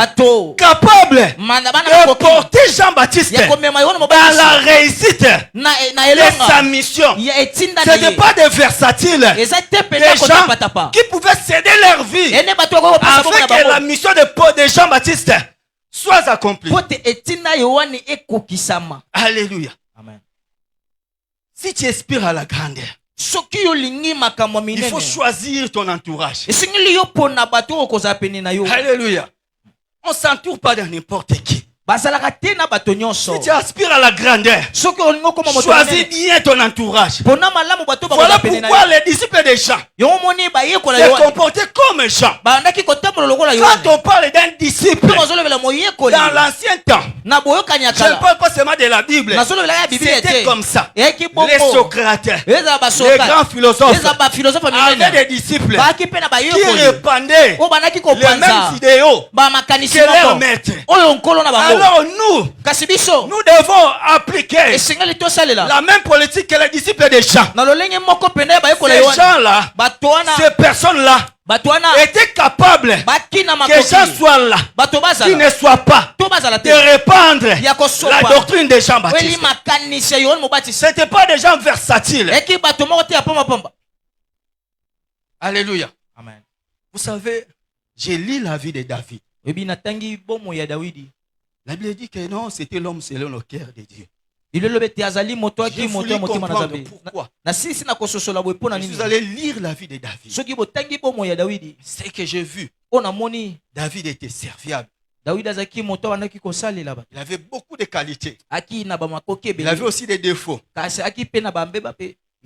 capables de porter Jean-Baptiste dans la réussite de sa mission. Ce n'est pas des versatiles, des gens qui pouvaient céder leur vie afin que la mission de Jean-Baptiste soit accomplie. Alléluia. Amen. Si tu aspires à la grandeur, il faut choisir ton entourage. Alléluia. On ne s'entoure pas de n'importe qui. Si tu aspires à la grandeur, choisis bien ton entourage. Voilà pourquoi les disciples de Jean se comportaient comme Jean. Quand on parle d'un disciple dans l'ancien temps, je ne parle pas seulement de la Bible, c'était comme ça. Les Socrates, les grands philosophes avaient des disciples qui répandaient les mêmes idéaux que leurs maîtres. Alors nous devons appliquer la même politique que les disciples de Jean. Ces gens-là, ces personnes-là étaient capables que Jean soit là, qu'il ne soit pas, de répandre la doctrine de Jean-Baptiste. Ce n'étaient pas des gens versatiles. Alléluia. Amen. Vous savez, j'ai lu la vie de David. La Bible dit que non, c'était l'homme selon le cœur de Dieu. Je voulais comprendre pourquoi. Si vous allez lire la vie de David, c'est que j'ai vu. David était serviable. Il avait beaucoup de qualités. Il avait aussi des défauts.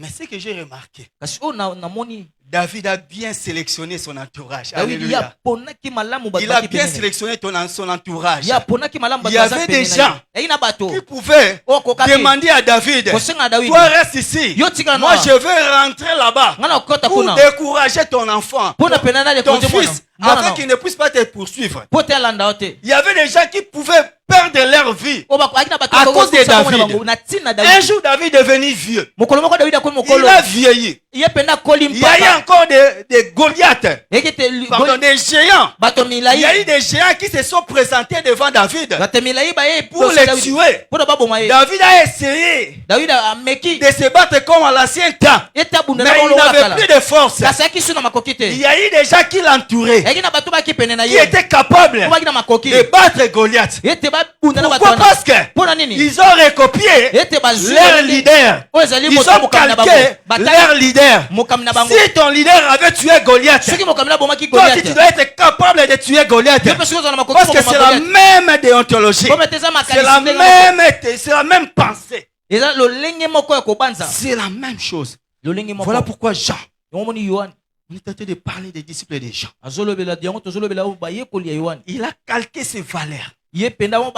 Mais ce que j'ai remarqué, kasi oyo namoni David a bien sélectionné son entourage. Dawidi ye Alléluia. aponaki malamu bato Il a baki bien penene. sélectionné son entourage. Ye aponaki malamu Il bato y baza avait penene des na gens ye. Eyi na bato qui pouvaient oyo akokaki demander à David, kosenga na Dawidi toi reste ici. yo tikala Moi na je vais rentrer là-bas nga na kokota pour kuna décourager ton enfant, mpo na pena na ton décourager fils, mwana afin qu'il ne puisse pas te poursuivre. mpo te alanda yo te Il y avait des gens qui pouvaient perdre leur vie. oyo bakoki na bato À bakoki cause de kokufa bango na David. bango na ntina Un Dawidi jour, David est devenu vieux. mokolo moko Dawidi akomi Il mokolo a vieilli. ye mpenza akoli Il y a eu mpaka encore des Goliaths, eki te pardon, des géants. bato Il y a eu milai des géants qui se sont présentés devant David bato milai baye pour les tuer. mpo na baboma ye David a essayé Dawidi ameki de se battre comme à l'ancien temps, ye te abunda mais na il bango n'avait kala plus de force. kasi ayaki su na makoki Il te y a eu des gens qui l'entouraient, eki na bato baki pene na qui ye étaient capables mpo baki na makoki de battre Goliath. ye te babunda na bato Pourquoi? wana Parce que mpo na nini ils ont recopié ye te bazwi leur leader. oyo ezali Ils moto ont mokami na bango calqué batali leur leader. mokami na bango Si ton leader avait tué Goliath, soki mokami na bomaki toi Goliath tu dois être capable de tuer Goliath. yo mpe soki ozala na makoki Parce que mokoma c'est la Goliath même déontologie. po mete eza C'est la makanisi c'est la même pensée. eza lolenge moko ya kobanza C'est la même chose. lolenge moko Voilà pourquoi Jean, yango moni yohane on est en train de parler des disciples de Jean. azolobela yango tozolobela oyo bayekoli ya yohane Il a calqué ses valeurs ye mpenza mo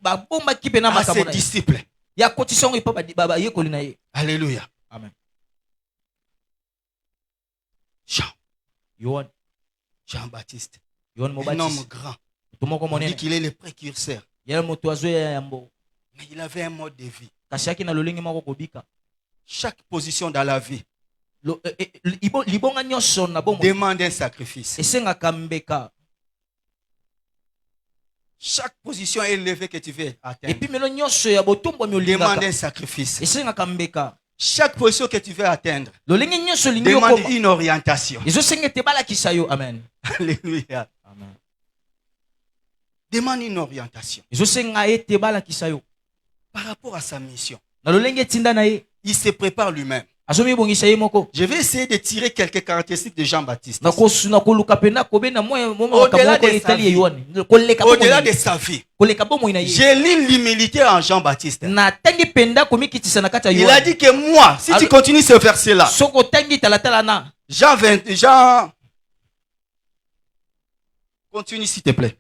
babombaki mpe na à ses makambo na ye disciples. ya kotisa yango epa bayekoli na ye Alléluia. amen Jean, yohane Jean-Baptiste, yohane un homme mobatisi grand. moto moko On dit monene qu'il est le précurseur. ye moto azoya yambo Mais il avait un mode de vie. kasi yaki na lolenge moko kobika Chaque position dans la vie libonga nyonso na bomoi demande un sacrifice. esengaka mbeka Chaque position élevée que tu veux atteindre epi melo nyonso ya botombwami demande olingaka un sacrifice. esengaka mbeka Chaque position que tu veux atteindre lolenge nyonso olingi demande okoma une orientation. ezosenga ete balakisa yo amen Alléluia. amen Demande une orientation ezosenga ete balakisa yo par rapport à sa mission. na lolenge etinda na ye Il se prépare lui-même. azomibongisa ye moko Je vais essayer de tirer quelques caractéristiques de Jean-Baptiste. na koluka mpenza kobenda Au-delà makambo de sa etali ya vie. yohane koleka Au-delà bomoi de sa vie, koleka bomoi na ye j'ai lu l'humilité en Jean-Baptiste. natangi mpenza komikitisa na kati ya Il a yohane dit que moi, si tu continues ce verset-là, soki otangi talatala na Jean, continue s'il te plaît.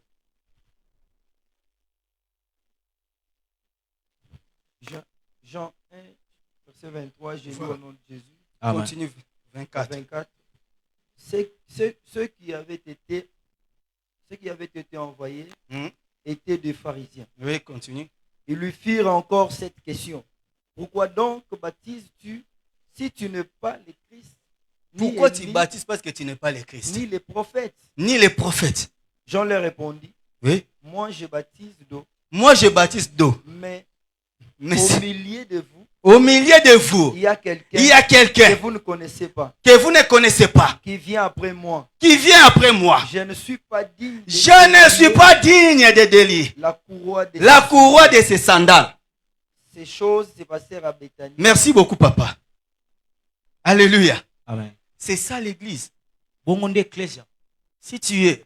Jean 1, verset 23, Jésus au nom de Jésus. Amen. Continue 24. 24. Ceux qui avaient été envoyés étaient des pharisiens. Oui, continue. Ils lui firent encore cette question. Pourquoi donc baptises-tu si tu n'es pas le Christ? Pourquoi tu baptises parce que tu n'es pas le Christ? Ni les prophètes. Ni les prophètes. Jean leur répondit. Oui. Moi je baptise d'eau. Moi je baptise d'eau. Mais au milieu de vous, au milieu de vous, il y a quelqu'un que vous ne connaissez pas. Que vous ne connaissez pas. Qui vient après moi. Qui vient après moi. Je ne suis pas digne. Je ne suis pas digne de délier la courroie de ses sandales. Ces choses se passèrent à Béthanie. Merci beaucoup, papa. Alléluia. Amen. C'est ça l'église. Si tu es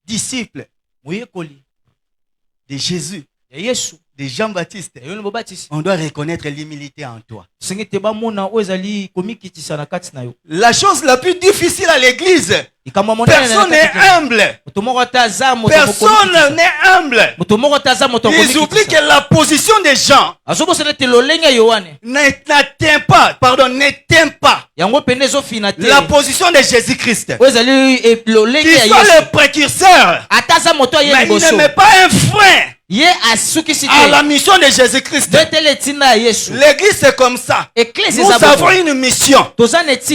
disciple de Jésus, de Jean-Baptiste, on doit reconnaître l'humilité en toi. La chose la plus difficile à l'église, personne n'est humble. Personne n'est humble. Ils oublient que la position des gens n'atteint pas la position de Jésus-Christ. Qui soit le précurseur, mais il ne met pas un frein à la mission de Jésus-Christ. L'église c'est comme ça. Nous avons une mission.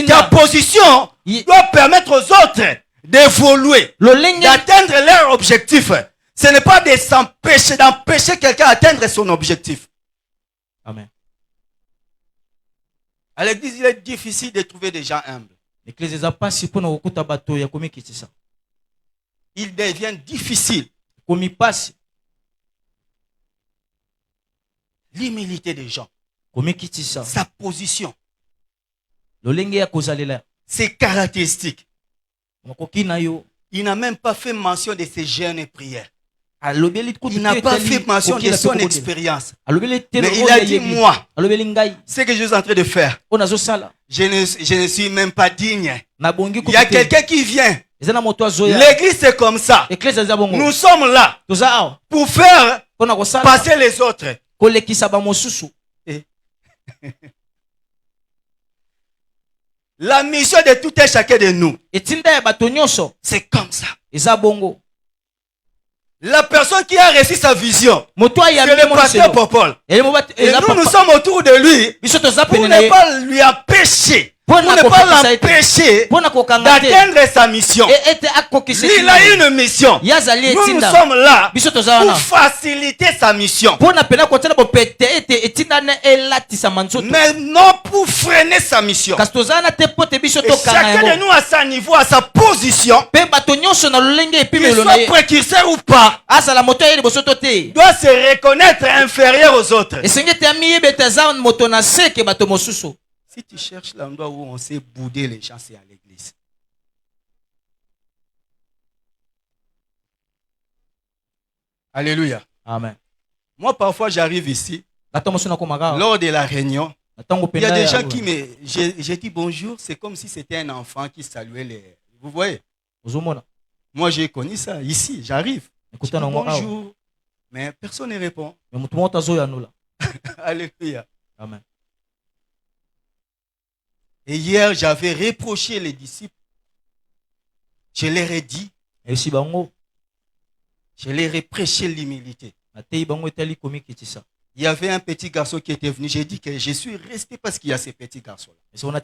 Ta position doit permettre aux autres d'évoluer, d'atteindre leur objectif. Ce n'est pas d'empêcher quelqu'un d'atteindre son objectif. Amen. À l'église, il est difficile de trouver des gens humbles. Il devient difficile. L'humilité des gens, sa position, ses caractéristiques. Il n'a même pas fait mention de ses jeûnes et prières. Il n'a pas fait mention de son expérience. Mais il a dit, moi, ce que je suis en train de faire, je ne suis même pas digne. Il y a quelqu'un qui vient. L'église, c'est comme ça. Nous sommes là pour faire passer les autres. La mission de tout un chacun de nous, c'est comme ça. La personne qui a reçu sa vision, c'est le pasteur Popol. Et nous sommes autour de lui pour ne pas lui empêcher, pour ne pas l'empêcher d'atteindre sa mission. Lui, il a une mission. Nous sommes là pour faciliter sa mission. Mais non pour freiner sa mission. Et chacun de nous à sa niveau, à sa position, qu'il soit précurseur ou pas, doit se reconnaître inférieur aux autres. Si tu cherches l'endroit où on sait bouder les gens, c'est à l'église. Alléluia. Amen. Moi, parfois, j'arrive ici, lors de la réunion, il y a des gens qui me... J'ai dit bonjour, c'est comme si c'était un enfant qui saluait les... Vous voyez? Moi, j'ai connu ça ici, j'arrive. Bonjour. Mais personne ne répond. Alléluia. Amen. Et hier, j'avais reproché les disciples. Je leur ai dit. Je leur ai prêché l'humilité. Il y avait un petit garçon qui était venu. J'ai dit que je suis resté parce qu'il y a ces petits garçons-là.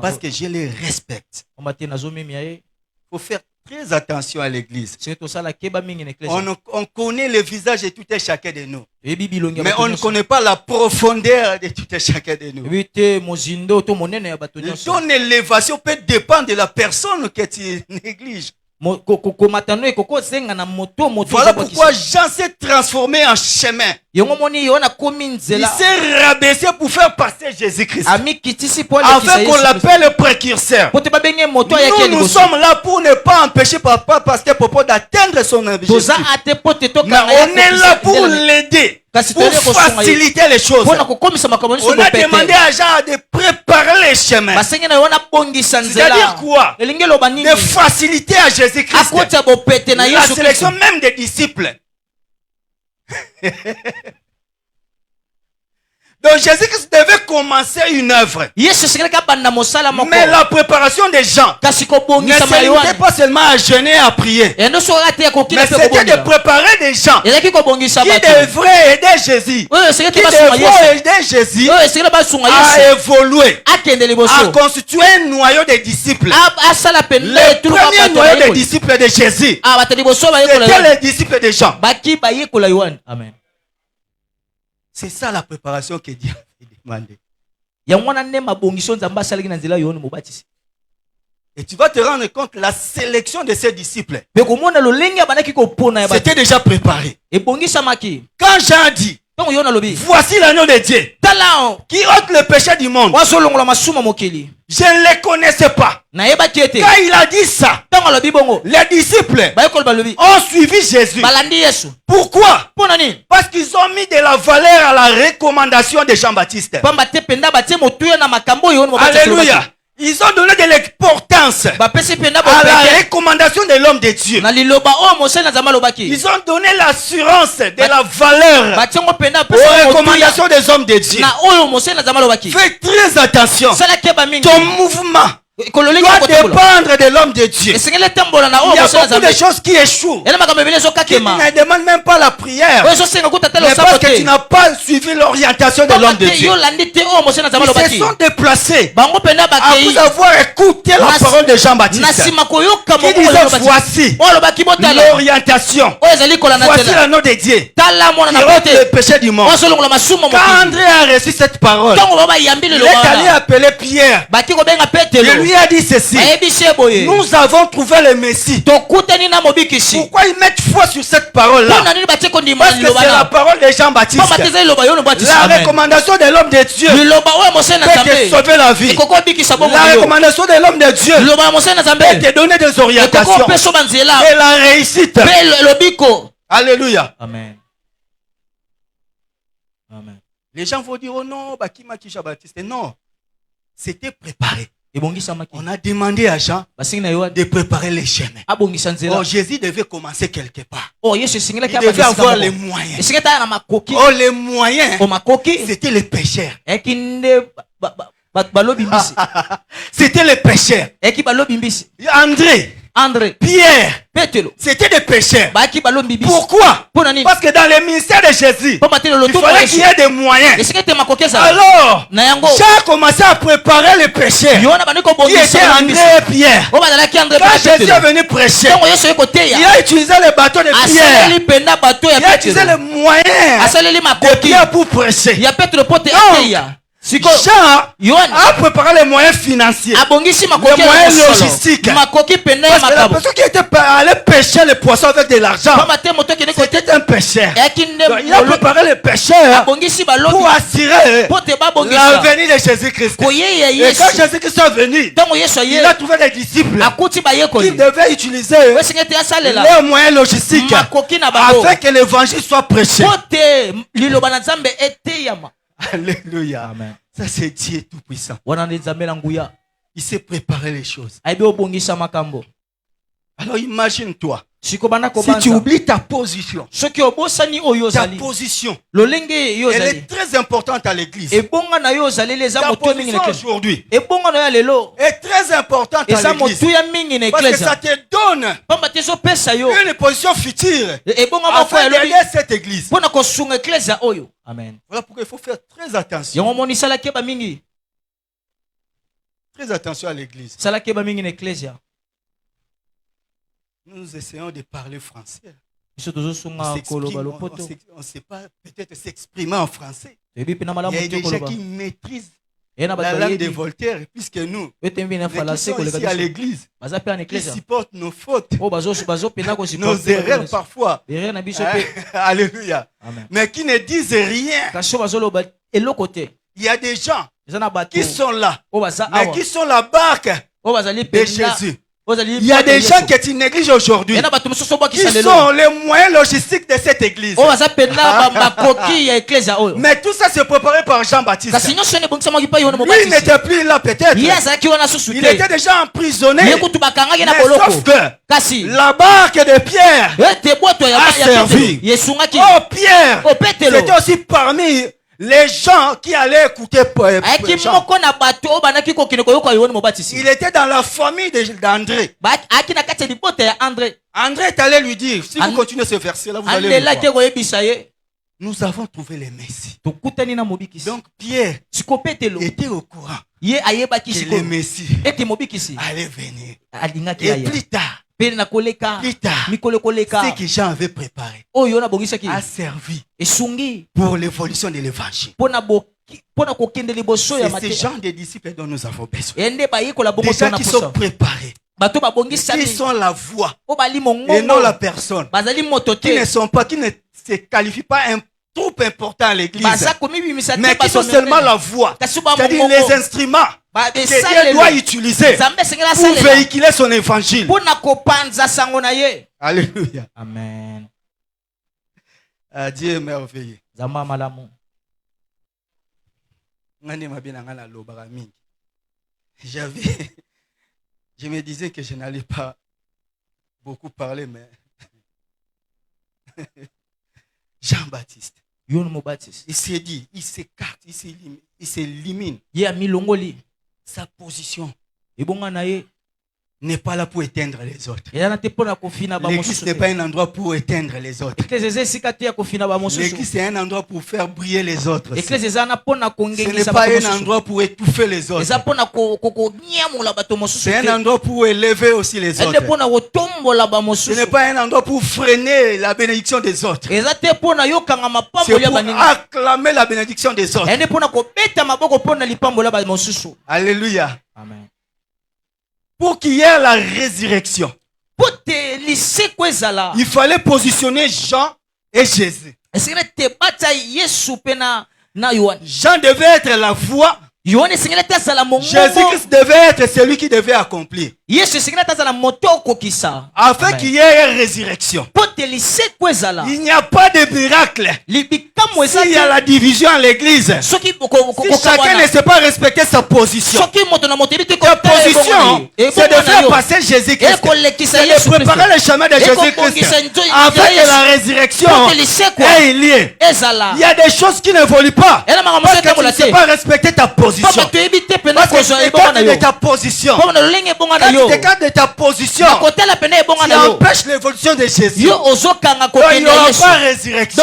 Parce que je les respecte. Il faut faire très attention à l'église. On connaît le visage de tout et chacun de nous. Mais on ne connaît pas la profondeur de tout et chacun de nous. Ton élévation peut dépendre de la personne que tu négliges. Voilà pourquoi Jean s'est transformé en chemin. Il s'est rabaissé pour faire passer Jésus-Christ. Afin qu'on l'appelle précurseur. Nous sommes là pour ne pas empêcher papa pasteur Popo d'atteindre son objectif. Mais on est là pour l'aider. Pour faciliter les choses. On a demandé à Jean de préparer les chemins. C'est-à-dire quoi? De faciliter à Jésus-Christ la sélection même des disciples. Donc Jésus-Christ devait commencer une œuvre. Mais la préparation des gens ne se limitait pas seulement à jeûner et à prier. Mais c'était de préparer des gens qui devraient aider Jésus. Qui devraient aider Jésus à évoluer, à constituer un noyau de disciples. Le premier noyau de disciples de Jésus, c'était les disciples de Jean. Amen. C'est ça la préparation que Dieu a demandé. Et tu vas te rendre compte, la sélection de ces disciples, c'était déjà préparé. Quand Jean dit, voici l'agneau de Dieu qui ôte le péché du monde, je ne les connaissais pas. Quand il a dit ça, les disciples ont suivi Jésus. Pourquoi? Parce qu'ils ont mis de la valeur à la recommandation de Jean-Baptiste. Alléluia. Ils ont donné de l'importance à la recommandation de l'homme de Dieu. Ils ont donné l'assurance de la valeur aux recommandations des hommes de Dieu. Fais très attention. Ton mouvement doit dépendre de l'homme de Dieu. Il y a beaucoup de choses qui échouent, qui ne demandent même pas la prière, mais parce que tu n'as pas suivi l'orientation de l'homme de Dieu. Ils se sont déplacés à vous avoir écouté la parole de Jean-Baptiste qui disait voici l'orientation, voici l'agneau de Dieu qui ôte le péché du monde. Quand André a reçu cette parole, il est allé appeler Pierre. Il lui a dit ceci: nous avons trouvé le Messie. Pourquoi ils mettent foi sur cette parole-là? Parce que c'est la parole parole de Jean-Baptiste. La recommandation de l'homme de Dieu peut te sauver la vie. La recommandation de l'homme de Dieu peut te donner des orientations et la réussite. Alléluia. Amen. Amen. Les gens vont dire, oh non, Bakima Kisha Baptiste. Non, c'était préparé. On a demandé à Jean de préparer les chemins. Oh, Jésus devait commencer quelque part. Il devait avoir les moyens. Oh, les moyens, c'était les pécheurs. C'était les pécheurs. André, Pierre, c'était des pécheurs. Pourquoi? Parce que dans le ministère de Jésus, il fallait qu'il y ait des moyens. Alors, Jean a commencé à préparer les pécheurs qui étaient André et Pierre. Quand Jésus est venu prêcher, il a utilisé les bateaux de Pierre. Il a utilisé les moyens de Pierre pour prêcher. Jean a préparé les moyens financiers, les moyens logistiques. Parce que la personne qui était allée pêcher les poissons avec de l'argent, c'était un pêcheur. Donc, il a préparé les pêcheurs pour assurer la venue de Jésus-Christ. Et quand Jésus-Christ est venu, il a trouvé des disciples qui devaient utiliser les moyens logistiques afin que l'évangile soit prêché. Alléluia. Amen. Ça, c'est Dieu tout-puissant. Il s'est préparé les choses. Alors imagine-toi. Si tu oublies ta position, elle est très importante à l'église. Ta position aujourd'hui est très importante à l'église. Parce que ça te donne une position future afin d'aider cette église. Amen. Voilà pourquoi il faut faire très attention. Très attention à l'église. Nous essayons de parler français. On ne sait pas peut-être s'exprimer en français. Il y a des gens qui maîtrisent la langue de Voltaire, puisque nous, qui sommes ici à l'église, qui supportent nos fautes, nos erreurs parfois. Alléluia. Mais qui ne disent rien. Il y a des gens qui sont là, mais qui sont la barque de Jésus. Il y a des gens que tu négliges aujourd'hui, qui sont les moyens logistiques de cette église. Mais tout ça c'est préparé par Jean-Baptiste. Lui il n'était plus là peut-être. Il était déjà emprisonné. Mais sauf que la barque de Pierre a servi. Oh Pierre, c'était aussi parmi les gens qui allaient écouter Jean. Il était dans la famille d'André. André est allé lui dire, si vous continuez ce verset-là, vous allez le voir. Nous avons trouvé les Messies. Donc Pierre était au courant que les Messies allaient venir. Et plus tard, ce que Jean avait préparé a servi pour l'évolution de l'évangile. C'est ce genre de disciples dont nous avons besoin. Des gens qui sont préparés, qui sont la voix et non la personne, qui ne se qualifient pas un troupe important à l'église, mais qui sont seulement la voix, c'est-à-dire les instruments que Dieu doit utiliser pour véhiculer son évangile. Alléluia. Amen. Dieu est merveilleux. Je me disais que je n'allais pas beaucoup parler, mais Jean-Baptiste, il s'est dit, il s'écarte, il s'élimine. Sa position n'est pas là pour éteindre les autres. L'église n'est pas un endroit pour éteindre les autres. L'église est un endroit pour faire briller les autres. Ce n'est pas un endroit pour étouffer les autres. C'est un endroit pour élever aussi les autres. Ce n'est pas un endroit pour freiner la bénédiction des autres. C'est pour acclamer la bénédiction des autres. Alléluia. Amen. Pour qu'il y ait la résurrection, il fallait positionner Jean et Jésus. Jean devait être la voix. Jésus-Christ devait être celui qui devait accomplir. Afin qu'il y ait une résurrection. Il n'y a pas de miracle. S'il y a la division à l'église, si chacun ne sait pas respecter sa position, ta position, c'est de faire passer Jésus-Christ. C'est de préparer le chemin de Jésus-Christ. Afin que la résurrection ait lieu. Il y a des choses qui n'évoluent pas. Parce que tu ne sais pas respecter ta position. Parce que tu t'écartes de ta position. Quand tu t'écartes de ta position, tu empêches l'évolution de Jésus. Donc il n'y aura pas résurrection.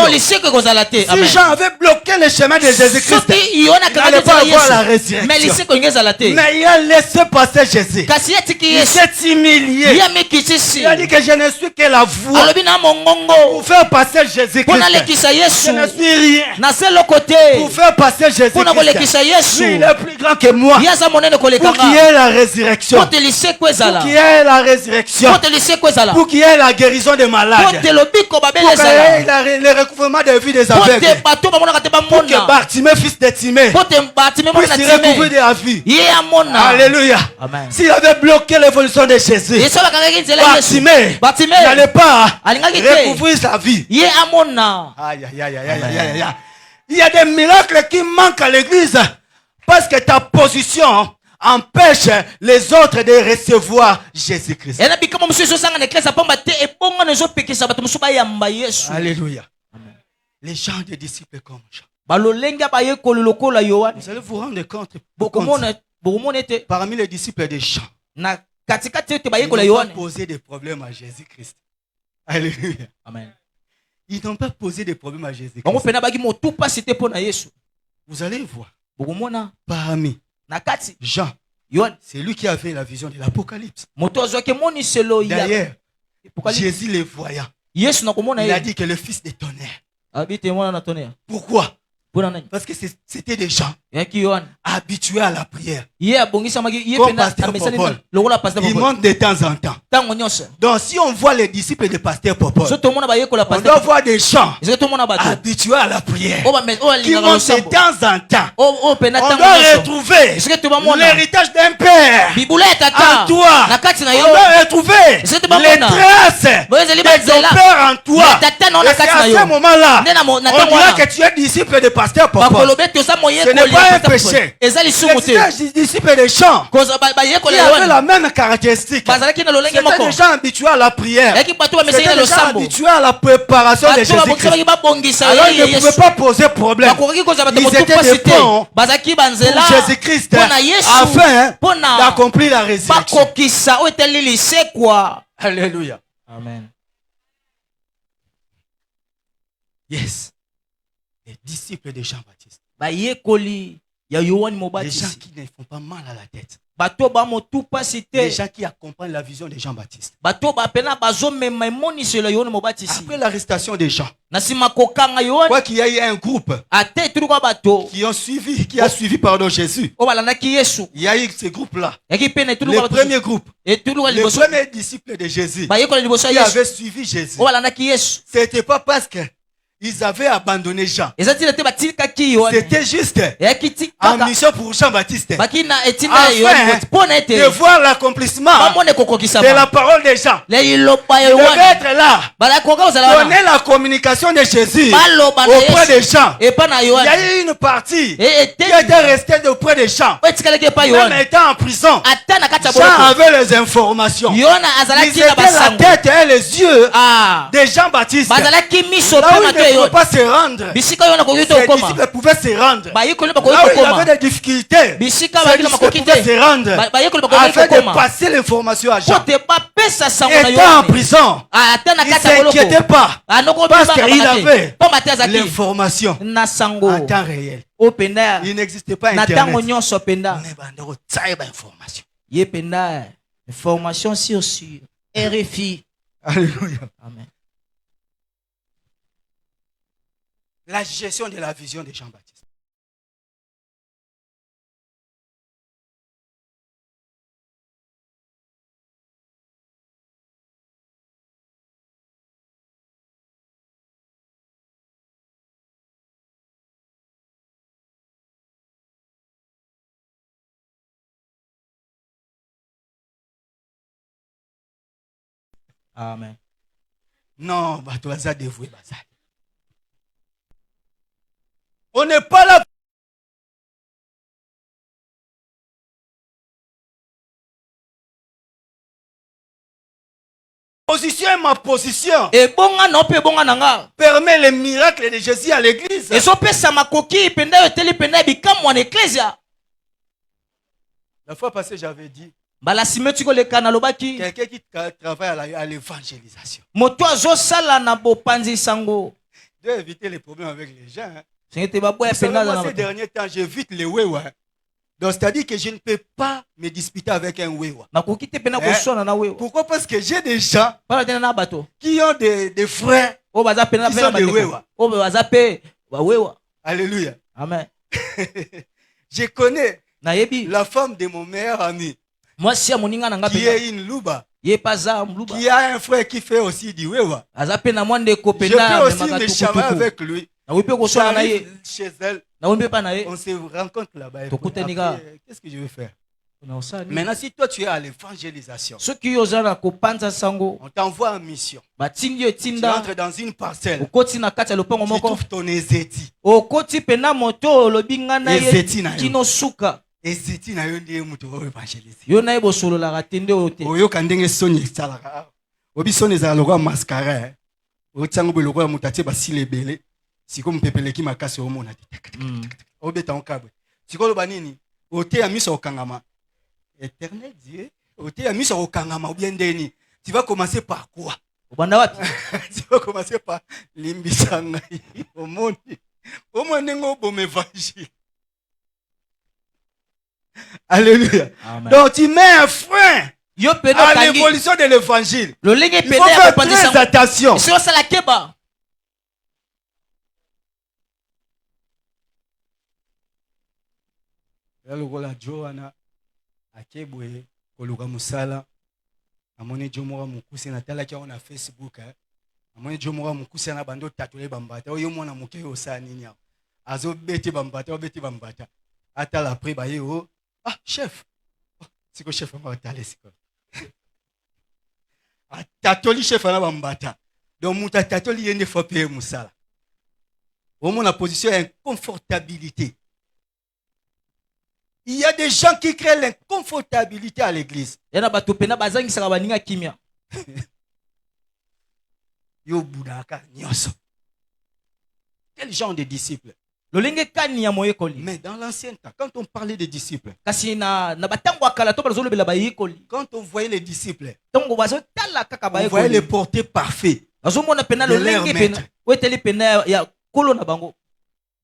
Si Jean avait bloqué le chemin de Jésus-Christ, il n'allait pas avoir la résurrection. Mais il a laissé passer Jésus. Il s'est humilié. Il a dit que je ne suis que la voix pour faire passer Jésus-Christ. Je ne suis rien pour faire passer Jésus-Christ. Lui, il est plus grand que moi. Pour qu'il y ait la résurrection. Pour qu'il y ait la résurrection. Pour qu'il y ait la guérison des malades. Pour qu'il y ait le recouvrement de vie des aveugles. Pour que Bartimée, fils de Timée, puisse recouvrir de la vie. Alléluia. S'il avait bloqué l'évolution de Jésus, Bartimée n'allait pas recouvrir sa vie. Aïe, aïe, aïe, aïe, aïe, aïe. Il y a des miracles qui manquent à l'église parce que ta position empêche les autres de recevoir Jésus-Christ. Alléluia. Les gens des disciples comme Jean. Vous allez vous rendre compte parmi les disciples de Jean, ils n'ont pas posé des problèmes à Jésus-Christ. Alléluia. Amen. Ils n'ont pas posé des problèmes à Jésus-Christ. Vous allez voir. Parmi Jean, c'est lui qui avait la vision de l'Apocalypse. D'ailleurs, Jésus les voyant, il a dit que le fils de tonnerre. Pourquoi? Parce que c'était des gens habitués à la prière. Comme Pasteur Popol, ils montent de temps en temps. Donc si on voit les disciples de Pasteur Popol, on doit voir des gens habitués à la prière qui montent de temps en temps. On doit retrouver l'héritage d'un père en toi. On doit retrouver les traces de ton père en toi. Et c'est à ce moment-là on dira que tu es disciple de Pasteur Popol. Ce n'est pas un péché. Les disciples de Jean qui avaient la même caractéristique. C'était des gens habitués à la prière. C'était des gens habitués à la préparation de Jésus-Christ. Alors ils ne pouvaient pas poser problème. Ils étaient des ponts pour Jésus-Christ afin d'accomplir la résurrection. Alléluia. Amen. Yes. Les disciples de Jean-Baptiste. Les gens qui ne font pas mal à la tête. Les gens qui accompagnent la vision de Jean-Baptiste. Après l'arrestation des gens, quoi qu'il y ait un groupe qui a suivi Jésus. Il y a eu ce groupe-là. Le premier groupe. Les premiers disciples de Jésus qui avaient suivi Jésus. C'était pas parce que ils avaient abandonné Jean. C'était juste en mission pour Jean-Baptiste. Afin de voir l'accomplissement de la parole des gens. Il devait être là. Donner la communication de Jésus auprès des gens. Il y a eu une partie qui était restée auprès des gens. Même étant en prison, Jean avait les informations. Ils étaient la tête et les yeux de Jean-Baptiste. Là où il ne pouvait pas se rendre, ses disciples pouvaient se rendre. Là où il y avait des difficultés, ses disciples pouvaient se rendre afin de passer l'information à Jean. Étant en prison, il ne s'inquiétait pas parce qu'il avait l'information en temps réel. Il n'existait pas Internet. Information sur RFI. Alléluia. Amen. La gestion de la vision de Jean-Baptiste. Amen. Non, bah, tu vas dévouer. On n'est pas là. Position est ma position. Et bonga non pe bonga nanga. Permet les miracles de Jésus à l'église. Et so pesa makoki penda yoteli penda bikamu en ecclesia. La fois passée, j'avais dit Bala simetiko le kana lobaki. quelqu'un qui travaille à l'évangélisation. Moto azo sala na bopanzi sango. Doit éviter les problèmes avec les gens. Hein. Sengete baboya Vous savez, penda moi, na. ces derniers temps, j'évite les wewa. Donc, c'est-à-dire que je ne peux pas me disputer avec un wewa. Nakoki te pena ko sona na wewa. Pourquoi? Parce que j'ai des gens Para tena na bato. qui ont des frères O baza pena qui pena sont des bato. wewa. O baza pe wa wewa. Alléluia. Amen. Je connais Na yebi. la femme de mon meilleur ami Moi si moninga na qui ngabe. est une louba, Ye paza mluba. qui a un frère qui fait aussi du wewa. Aza pena mwande ko Je pena peux aussi me chamailler avec lui. Na wipe ko sona na ye. J'arrive chez elle, Na wipe pa na ye. on se rencontre là-bas. Et To puis kutaniga. après, qu'est-ce que je vais faire? Na osani. Maintenant, si toi tu es à l'évangélisation, Soki ozana ko panza sango. on t'envoie en mission. Batindi yo Tu tinda. entres dans une parcelle. Okoti na kati ya lopango Tu moko. trouves ton ezeti. Okoti pena moto olobi nga na ye Ezeti na yo. kino suka. Ezeti na yo ndiye mutu oyo évangélise. Yo na ye bosolola tende oyo te. Oyoka ndenge soni esalaka. Obi soni ezala lokola mascara. Otiango boye lokola mutu atie basile ebele. Sikoyo mupepeleki makasi omona te. Obeta nkabwe. Sikoyo loba nini? Oteya miso okangama. Éternel Dieu. Oteya miso okangama ou bien ndeni. Tu vas commencer par quoi? Obanda wapi? Tu vas commencer par limbisa ngai. Omoni. Omoni ngo bom évangile. Alléluia. Amen. Donc tu mets un frein Yo pena à kangi. l'évolution de l'évangile. Lolenge Il faut pena ya faire kopandi très sango. attention. Sio sala keba. Lokola Joana akebwe koluka musala amoni jo moko mokuse natalaki yango na Facebook. Amoni jo moko mokuse na bando tatole bambata oyo mwana moke osala nini aho azobeti bambata obeti bambata atala après baye o ah chef siko chef yango atale siko atatoli chef na bambata donc mutu atatoli ye nde fo mpe mosala omona position ya inconfortabilité. Il y a des gens qui créent l'inconfortabilité à l'église. Yana bato pena bazangisaka baninga kimia. Yo budaka nyoso. Quel genre de disciples? Lolenge kani ya moyekoli. Mais dans l'ancien temps, quand on parlait des disciples, Kasi na batango akala to bazolobela bayekoli. quand on voyait les disciples, Tongo bazotala kaka on voyait bayekoli. les porter parfaits, Azomona pena de leur lolenge maître. pena. Weteli pena ya kolo na bango.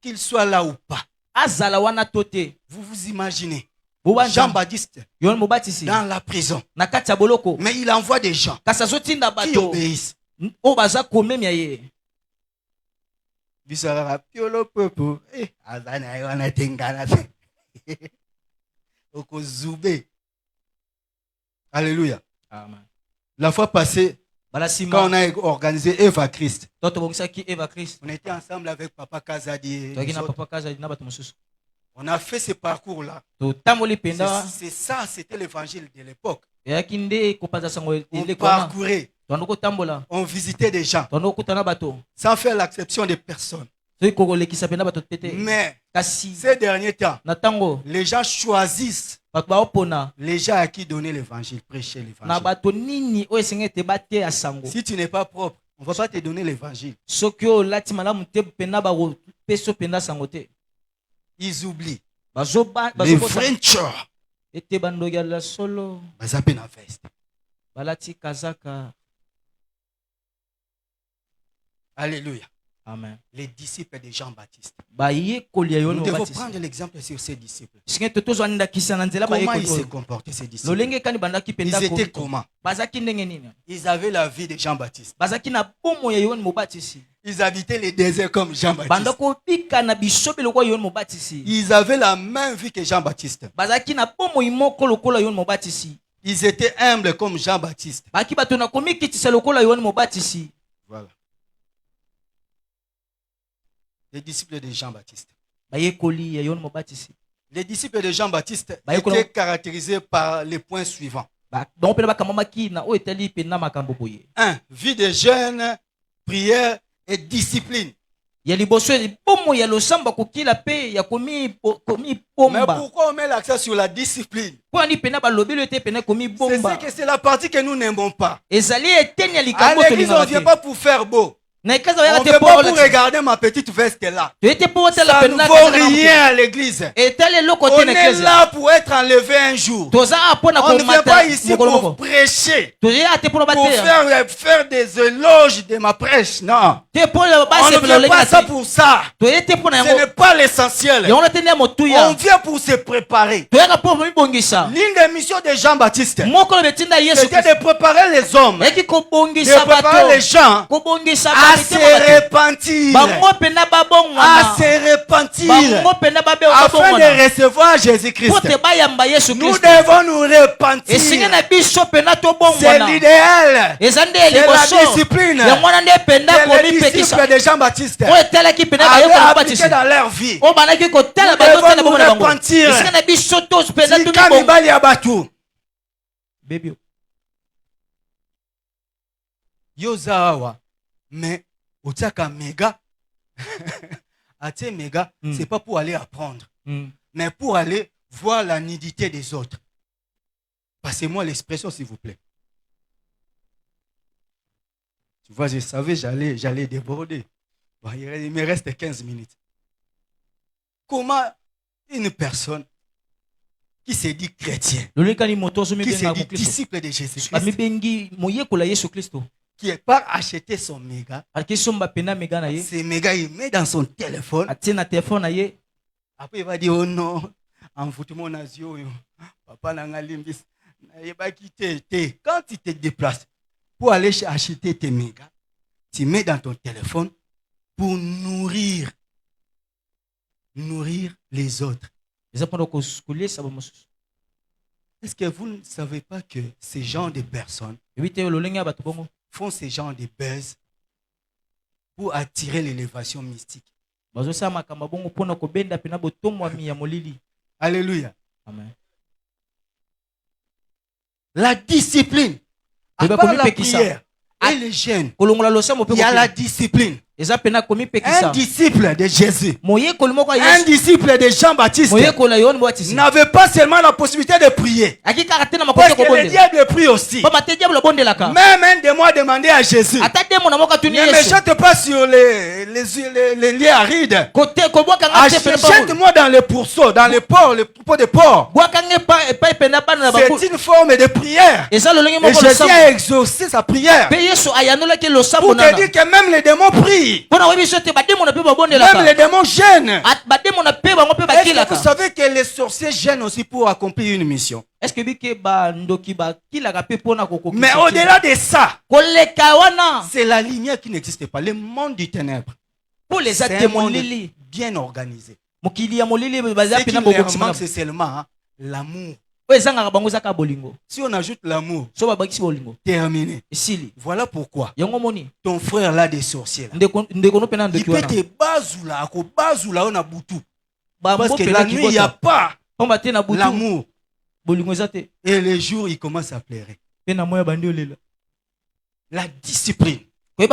qu'ils soient là ou pas. Azala wana tote. Vous vous imaginez Jean-Baptiste Jean-Baptiste Yohane Mobatizi dans la prison. na kati ya boloko. Mais il envoie des gens Kasi azotinda qui bato obéissent. o baza komemia ye. Bisara piolo popo. Azana yona tengana. Okozube. Alléluia. Amen. La fois passée, Bala quand sima on a organisé Eva Christ, toto bongisaki Eva Christ. on était ensemble avec Papa Kazadi. et Toki les na autres. papa kaza na bato mosusu. On a fait ce parcours-là. To tamboli penda C'est ça, c'était l'évangile de l'époque. yaki nde kopanza sango On ile koma. parcourait, Tondoko tambola. on visitait des gens, Tondoko kutana bato. sans faire l'acception des personnes. Soki kokolekisa penda bato tete. Mais Kasi ces derniers temps, na tango les gens choisissent bato baopona les gens à qui donner l'évangile, prêcher na l'évangile. bato nini oyo esengeli te bate ya sango. Si tu n'es pas propre, on ne va pas te donner l'évangile. Soki oyo olati malamu te penda bakopesa penda sango te. Ils oublient. Les Les vrais chors. ete bandoki ya solo Bazape na veste. balati kazaka. Alléluia. Amen. Les disciples de Jean-Baptiste. Bayekoli ya Nous Yohane devons Mobatizi. prendre l'exemple sur ces disciples. Singete tozwa ndakisa na nzela Comment ils bayekoli se oyo. comportaient, ces disciples? Lolenge kani bandaki Ils penda étaient ko. comment? Bazaki ndenge nini? Ils avaient la vie de Jean-Baptiste. Bazaki na bomo ya Yohane Mobatizi. Ils habitaient les déserts comme Jean-Baptiste. Bandako pika na bisobe lokwa Yohane Mobatizi. Ils avaient la même vie que Jean-Baptiste. Bazaki na bomo imoko lokola Yohane Mobatizi. Ils étaient humbles comme Jean-Baptiste. Baki bato na komikitisa lokola Yohane Mobatizi. Voilà. Les disciples de Jean-Baptiste. Bayekoli ya Yohane Mobatizi. Les disciples de Jean-Baptiste Bah, écoute, étaient caractérisés par les points suivants. 1. Vie de jeûne, prière et discipline. Mais pourquoi on met l'accent sur la discipline? C'est que c'est la partie que nous n'aimons pas. À l'église, on ne vient pas pour faire beau. On ne vient pas pour regarder ma petite veste là. Ça ne vaut rien à l'église. On est là pour être enlevé un jour. On ne vient pas ici pour prêcher, pour faire des éloges de ma prêche. Non. On ne vient pas ça pour ça. Ce n'est pas l'essentiel. On vient pour se préparer. L'une des missions de Jean-Baptiste, c'était de préparer les hommes, de préparer les gens à se repentir, à se repentir, afin de recevoir Jésus-Christ. Nous devons nous repentir. C'est l'idéal, c'est la discipline que les disciples de Jean-Baptiste avaient appliqué dans leur vie. Nous devons nous repentir. Yozawa, mais Otiaka méga, Atie méga, c'est pas pour aller apprendre, mais pour aller voir la nudité des autres. Passez-moi l'expression, s'il vous plaît. Tu vois, je savais, j'allais déborder. Bon, il me reste 15 minutes. Comment une personne qui se dit chrétien, qui se dit disciple de Jésus-Christ, qui est pas acheté son méga, ce méga il met dans son téléphone, après il va dire oh non, en fout mon asio, papa n'a limbis, quand tu te déplaces pour aller acheter tes mégas, tu mets dans ton téléphone pour nourrir les autres. Est-ce que vous ne savez pas que ces gens de personnes font ces gens de buzz pour attirer l'élévation mystique? Alléluia. Amen. La discipline, à part la prière et les jeûnes, il y a la discipline. Un disciple de Jésus, un disciple de Jean-Baptiste n'avait pas seulement la possibilité de prier, parce que le diable prie aussi. Même un démon a demandé à Jésus, ne me jette pas sur les lieux arides, jette-moi dans les pourceaux, dans les porcs, les troupeaux de porcs. C'est une forme de prière, et Jésus a exaucé sa prière pour te dire que même les démons prient. Même les démons gênent. Est-ce que vous savez que les sorciers gênent aussi pour accomplir une mission? Mais au-delà de ça, c'est la lumière qui n'existe pas. Le monde du ténèbre, c'est un monde bien organisé. Ce qui leur manque, c'est seulement l'amour. Si on ajoute l'amour, terminé. Voilà pourquoi ton frère là des sorciers là, il peut te bazoula on a boutou, parce que la nuit il n'y a pas l'amour et les jours il commence à pleurer. La discipline. Un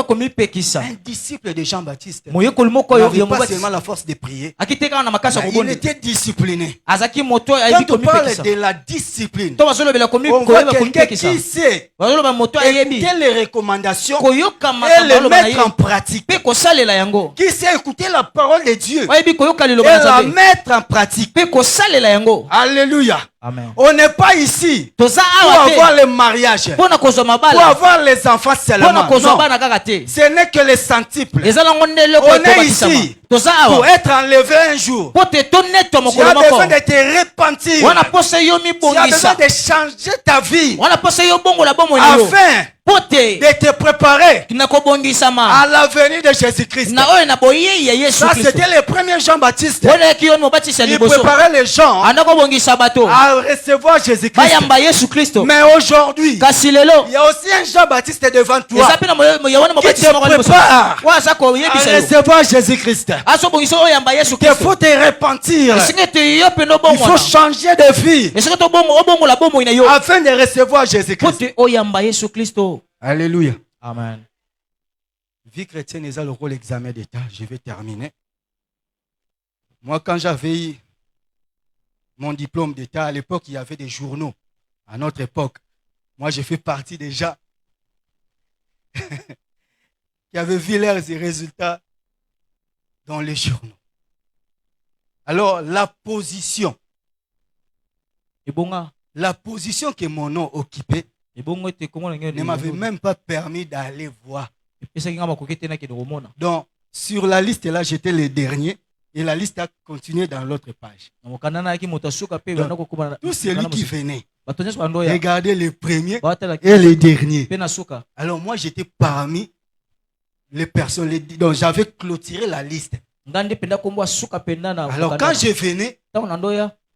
disciple de Jean-Baptiste n'avait pas seulement la force de prier, mais il était discipliné. Quand on parle de la discipline, on voit quelqu'un qui sait écouter les recommandations et les mettre en pratique, qui sait écouter la parole de Dieu et la mettre en pratique. Alléluia. Amen. On n'est pas ici pour avoir le mariage, pour avoir les enfants seulement. Non. Ce n'est que les centiples. On est ici pour être enlevé un jour. Tu as besoin de te repentir. Tu as besoin de changer ta vie afin de te préparer à la venue de Jésus-Christ. Ça, c'était le premier Jean-Baptiste. Il préparait les gens à recevoir Jésus-Christ. Mais aujourd'hui, il y a aussi un Jean-Baptiste devant toi qui te prépare à recevoir Jésus-Christ. Il faut te repentir. Il faut changer de vie afin de recevoir Jésus-Christ. Alléluia. Amen. Vie chrétienne est le rôle examen d'état. Je vais terminer. Moi, quand j'avais eu mon diplôme d'état, à l'époque, il y avait des journaux. À notre époque, moi, j'ai fait partie des gens qui avaient vu leurs résultats dans les journaux. Alors, la position que mon nom occupait ne m'avait même pas permis d'aller voir. Donc, sur la liste là, j'étais le dernier et la liste a continué dans l'autre page. Donc, tout celui qui venait, regardez les premiers et les derniers. Alors, moi, j'étais parmi les personnes, donc j'avais clôturé la liste. Alors, quand je venais,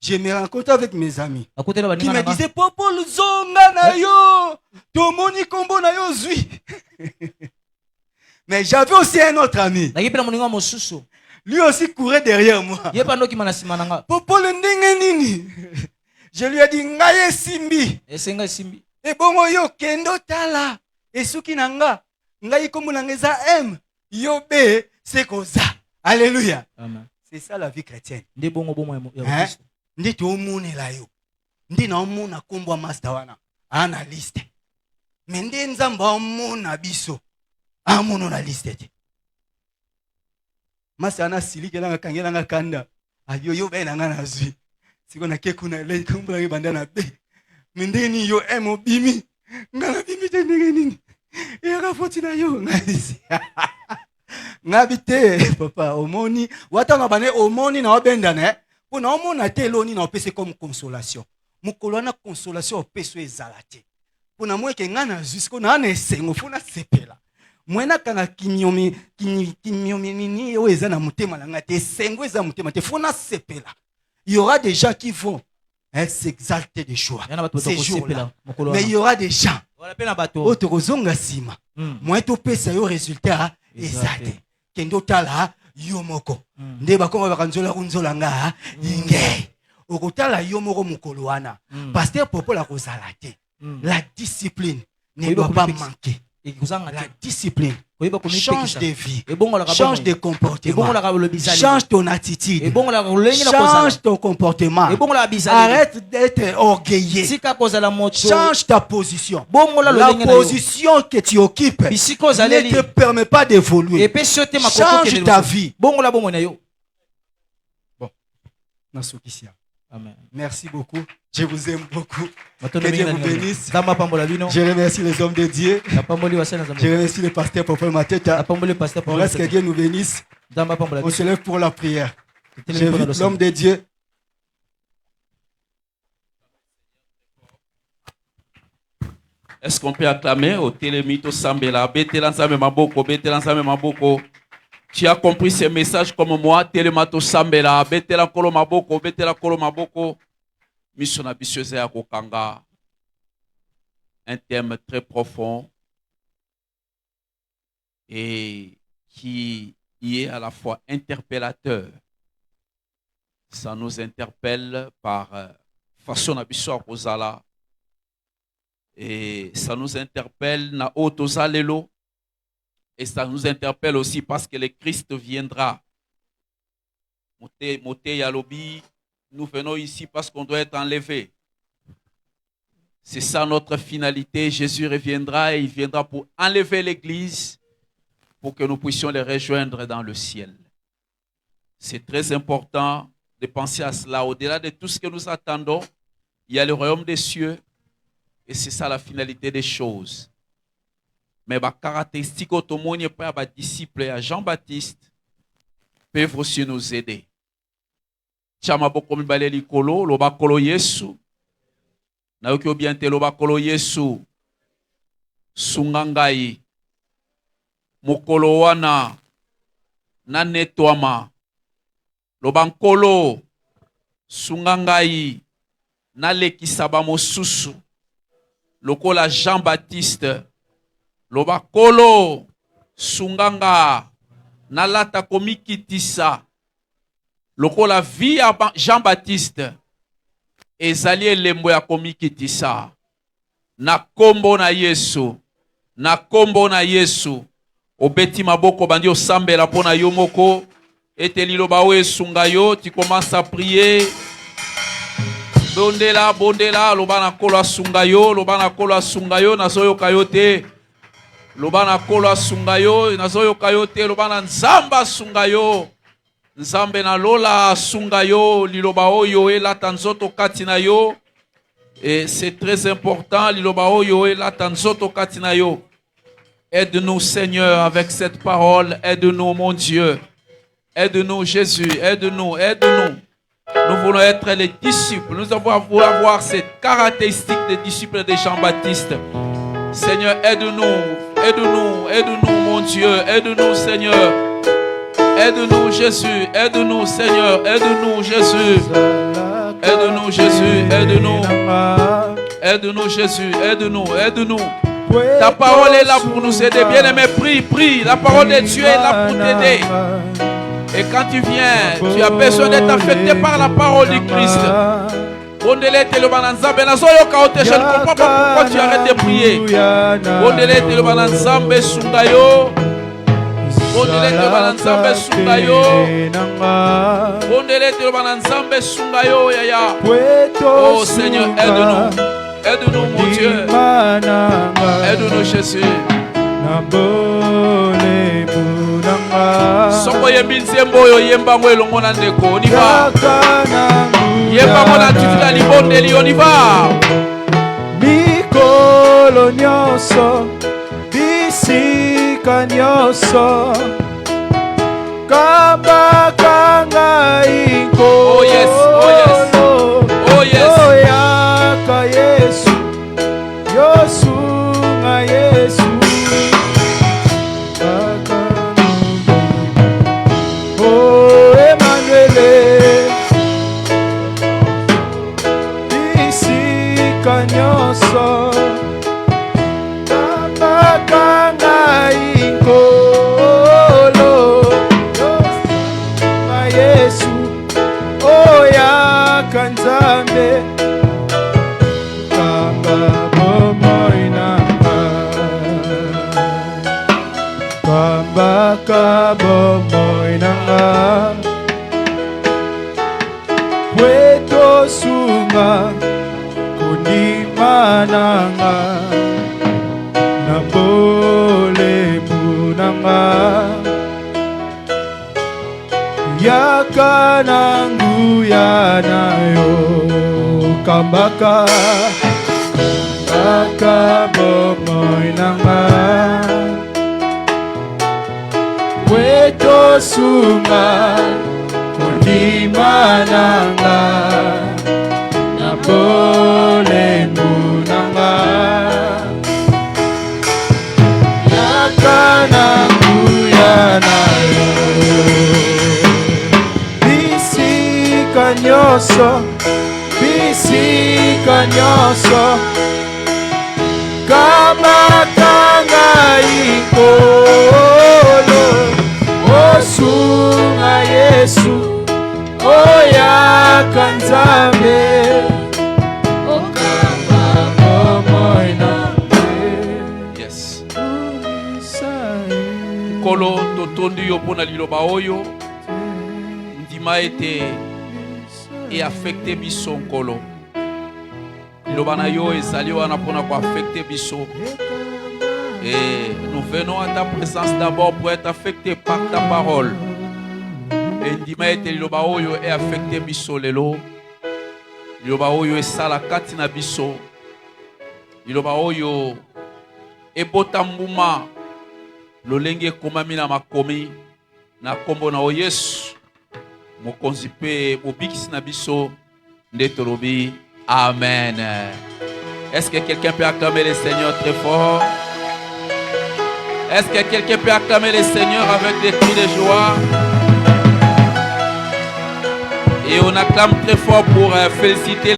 je me rencontre avec mes amis qui me disaient Popo Luzonga na yo, Tomoni Kombo na yo zui. Mais j'avais aussi un autre ami. Lui aussi courait derrière moi. Popo le ndenge nini. Je lui ai dit ngaye simbi. Et bongo yo kendo tala. Et suki nanga ngaye kombo nanga za M yo B c'est koza. Alléluia. C'est ça la vie chrétienne. Ndi to monela yo ndi na omona kombo master wana ana liste mais ndi nzamba omona biso amono na liste te master ana silike na kangela nga kanda ayo yo be na nga na zwi siko na ke kuna le kombo na banda na be mindeni yo emo bimi ngala bimi te ndenge nini e ka foti na yo ngasi ngabite papa omoni watanga bane omoni na obenda ne pour nous, on a été l'oni na pese comme consolation. Mukolo na consolation peso ezalate. Pour nous, moi que ngana jusqu'au na na sengo funa sepela. Mwena kanga kinyomi ni yo ezana mutema na ngate sengo eza mutema te funa sepela. Il y aura des gens qui vont s'exalter de joie. Ces jours-là. Mais il y aura des gens. Otokozonga sima. Moi to pesa yo résultat ezate. Kendo tala yomoko nde bakoma bakanzola kunzola nga inge okotala yomoko mukolo wana pasteur Popo la kozala te la discipline ne doit pas manquer. La discipline change de vie, change de comportement, change ton attitude, change ton comportement. Arrête d'être orgueilleux, change ta position. La position que tu occupes ne te permet pas d'évoluer. Change ta vie. Bon, Amen. Merci beaucoup. Je vous aime beaucoup. Que Dieu vous bénisse. Je remercie les hommes de Dieu. Je remercie le pasteur Popo Mateta. On reste que Dieu nous bénisse. On se lève pour la prière. J'invite l'homme de Dieu. Est-ce qu'on peut acclamer au télémito Sambela? Betela Nzambe Maboko, Betela Nzambe Maboko. Tu as compris ce message comme moi, Telemato Sambela, Betela Kolo Maboko, Betela Kolo Maboko. Mission ambitieuse à Kokanga. Un thème très profond et qui y est à la fois interpellateur. Ça nous interpelle par façon d'habitude Rosala. Et ça nous interpelle na Otozalelo. Et ça nous interpelle aussi parce que le Christ viendra. Moté Yalobi, nous venons ici parce qu'on doit être enlevé. C'est ça notre finalité. Jésus reviendra et il viendra pour enlever l'Église pour que nous puissions les rejoindre dans le ciel. C'est très important de penser à cela. Au-delà de tout ce que nous attendons, il y a le royaume des cieux et c'est ça la finalité des choses. Mais les caractéristiques automonie pour les disciples et Jean-Baptiste peuvent aussi nous aider. Chama boko mibale likolo, loba kolo Yesu. Na yoki obiente loba kolo Yesu. sungangai mokolo wana na netwama loba nkolo sungangai na lekisa ba mosusu lokola Jean-Baptiste loba kolo sunganga na lata komikitisa lokola vie ya Jean-Baptiste ezali elembo ya komikitisa na kombo na Yesu, na kombo na Yesu obeti maboko bandi osambela pona yo moko ete liloba oyo esunga yo tu commences à prier bondela bondela loba na kolo asunga yo loba na kolo asunga yo nazoyoka yo te loba na kolo asunga yo nazoyoka yo te loba na nzambe asunga yo nzambe na lola asunga yo liloba oyo elata nzoto kati na yo. Et c'est très important liloba oyo elata nzoto kati na yo. Aide-nous Seigneur avec cette parole, aide-nous mon Dieu, aide-nous Jésus, aide-nous, aide-nous. Nous voulons être les disciples, nous voulons avoir cette caractéristique des disciples de Jean-Baptiste. Seigneur, aide-nous, aide-nous, aide-nous mon Dieu, aide-nous Seigneur, aide-nous Jésus, aide-nous Seigneur, aide-nous Jésus, aide-nous Jésus, aide-nous, aide-nous Jésus, aide-nous, aide-nous. Ta parole est là pour nous aider, bien-aimé, prie, prie, la parole de Dieu est là pour t'aider. Et quand tu viens, tu as besoin d'être affecté par la parole du Christ. Je ne comprends pas pourquoi tu arrêtes de prier. Oh Seigneur, aide-nous. Aide-nous mon Dieu. Aide-nous Jésus. Soko yembi nzembo oyo yemba ngo elongo na ndeko on y va. Yemba ngo na tutula libondeli on y va. Mikolo nyonso bisika nyonso kabaka ngai nkolo. Oh yes, oh yes, oh yes. Oyaka Yesu yosunga Yesu. Nyonso kabaka ngai nkolo yosunga Yesu oyaka Nzambe kamba bomoi nanga kambaka bomoi nanga pweto sunga mananga na bole munanga yaka nangu yanayo kambaka kambaka bomoi nanga weto sunga kundima nanga na bole munanga yakana kuyanayo bisika nyonso kabaka ngai nkolo osunga Yesu oyaka Nzambe. Yes. Kolo totondi yo pona liloba oyo ndima ete et affecté biso nkolo. Liloba na yo ezali wana pona ko affecté biso. Et nous venons à ta présence d'abord pour être affectés par ta parole. Et ndima ete liloba oyo est affecté biso lelo. Liloba oyo esala kati na biso. Liloba oyo ebota mbuma lolenge ekomami na makomi na kombo na Yesu mokonzi mpe mobikisi na biso nde tolobi amen. Est-ce que quelqu'un peut acclamer le Seigneur très fort? Est-ce que quelqu'un peut acclamer le Seigneur avec des cris de joie? Et on acclame très fort pour féliciter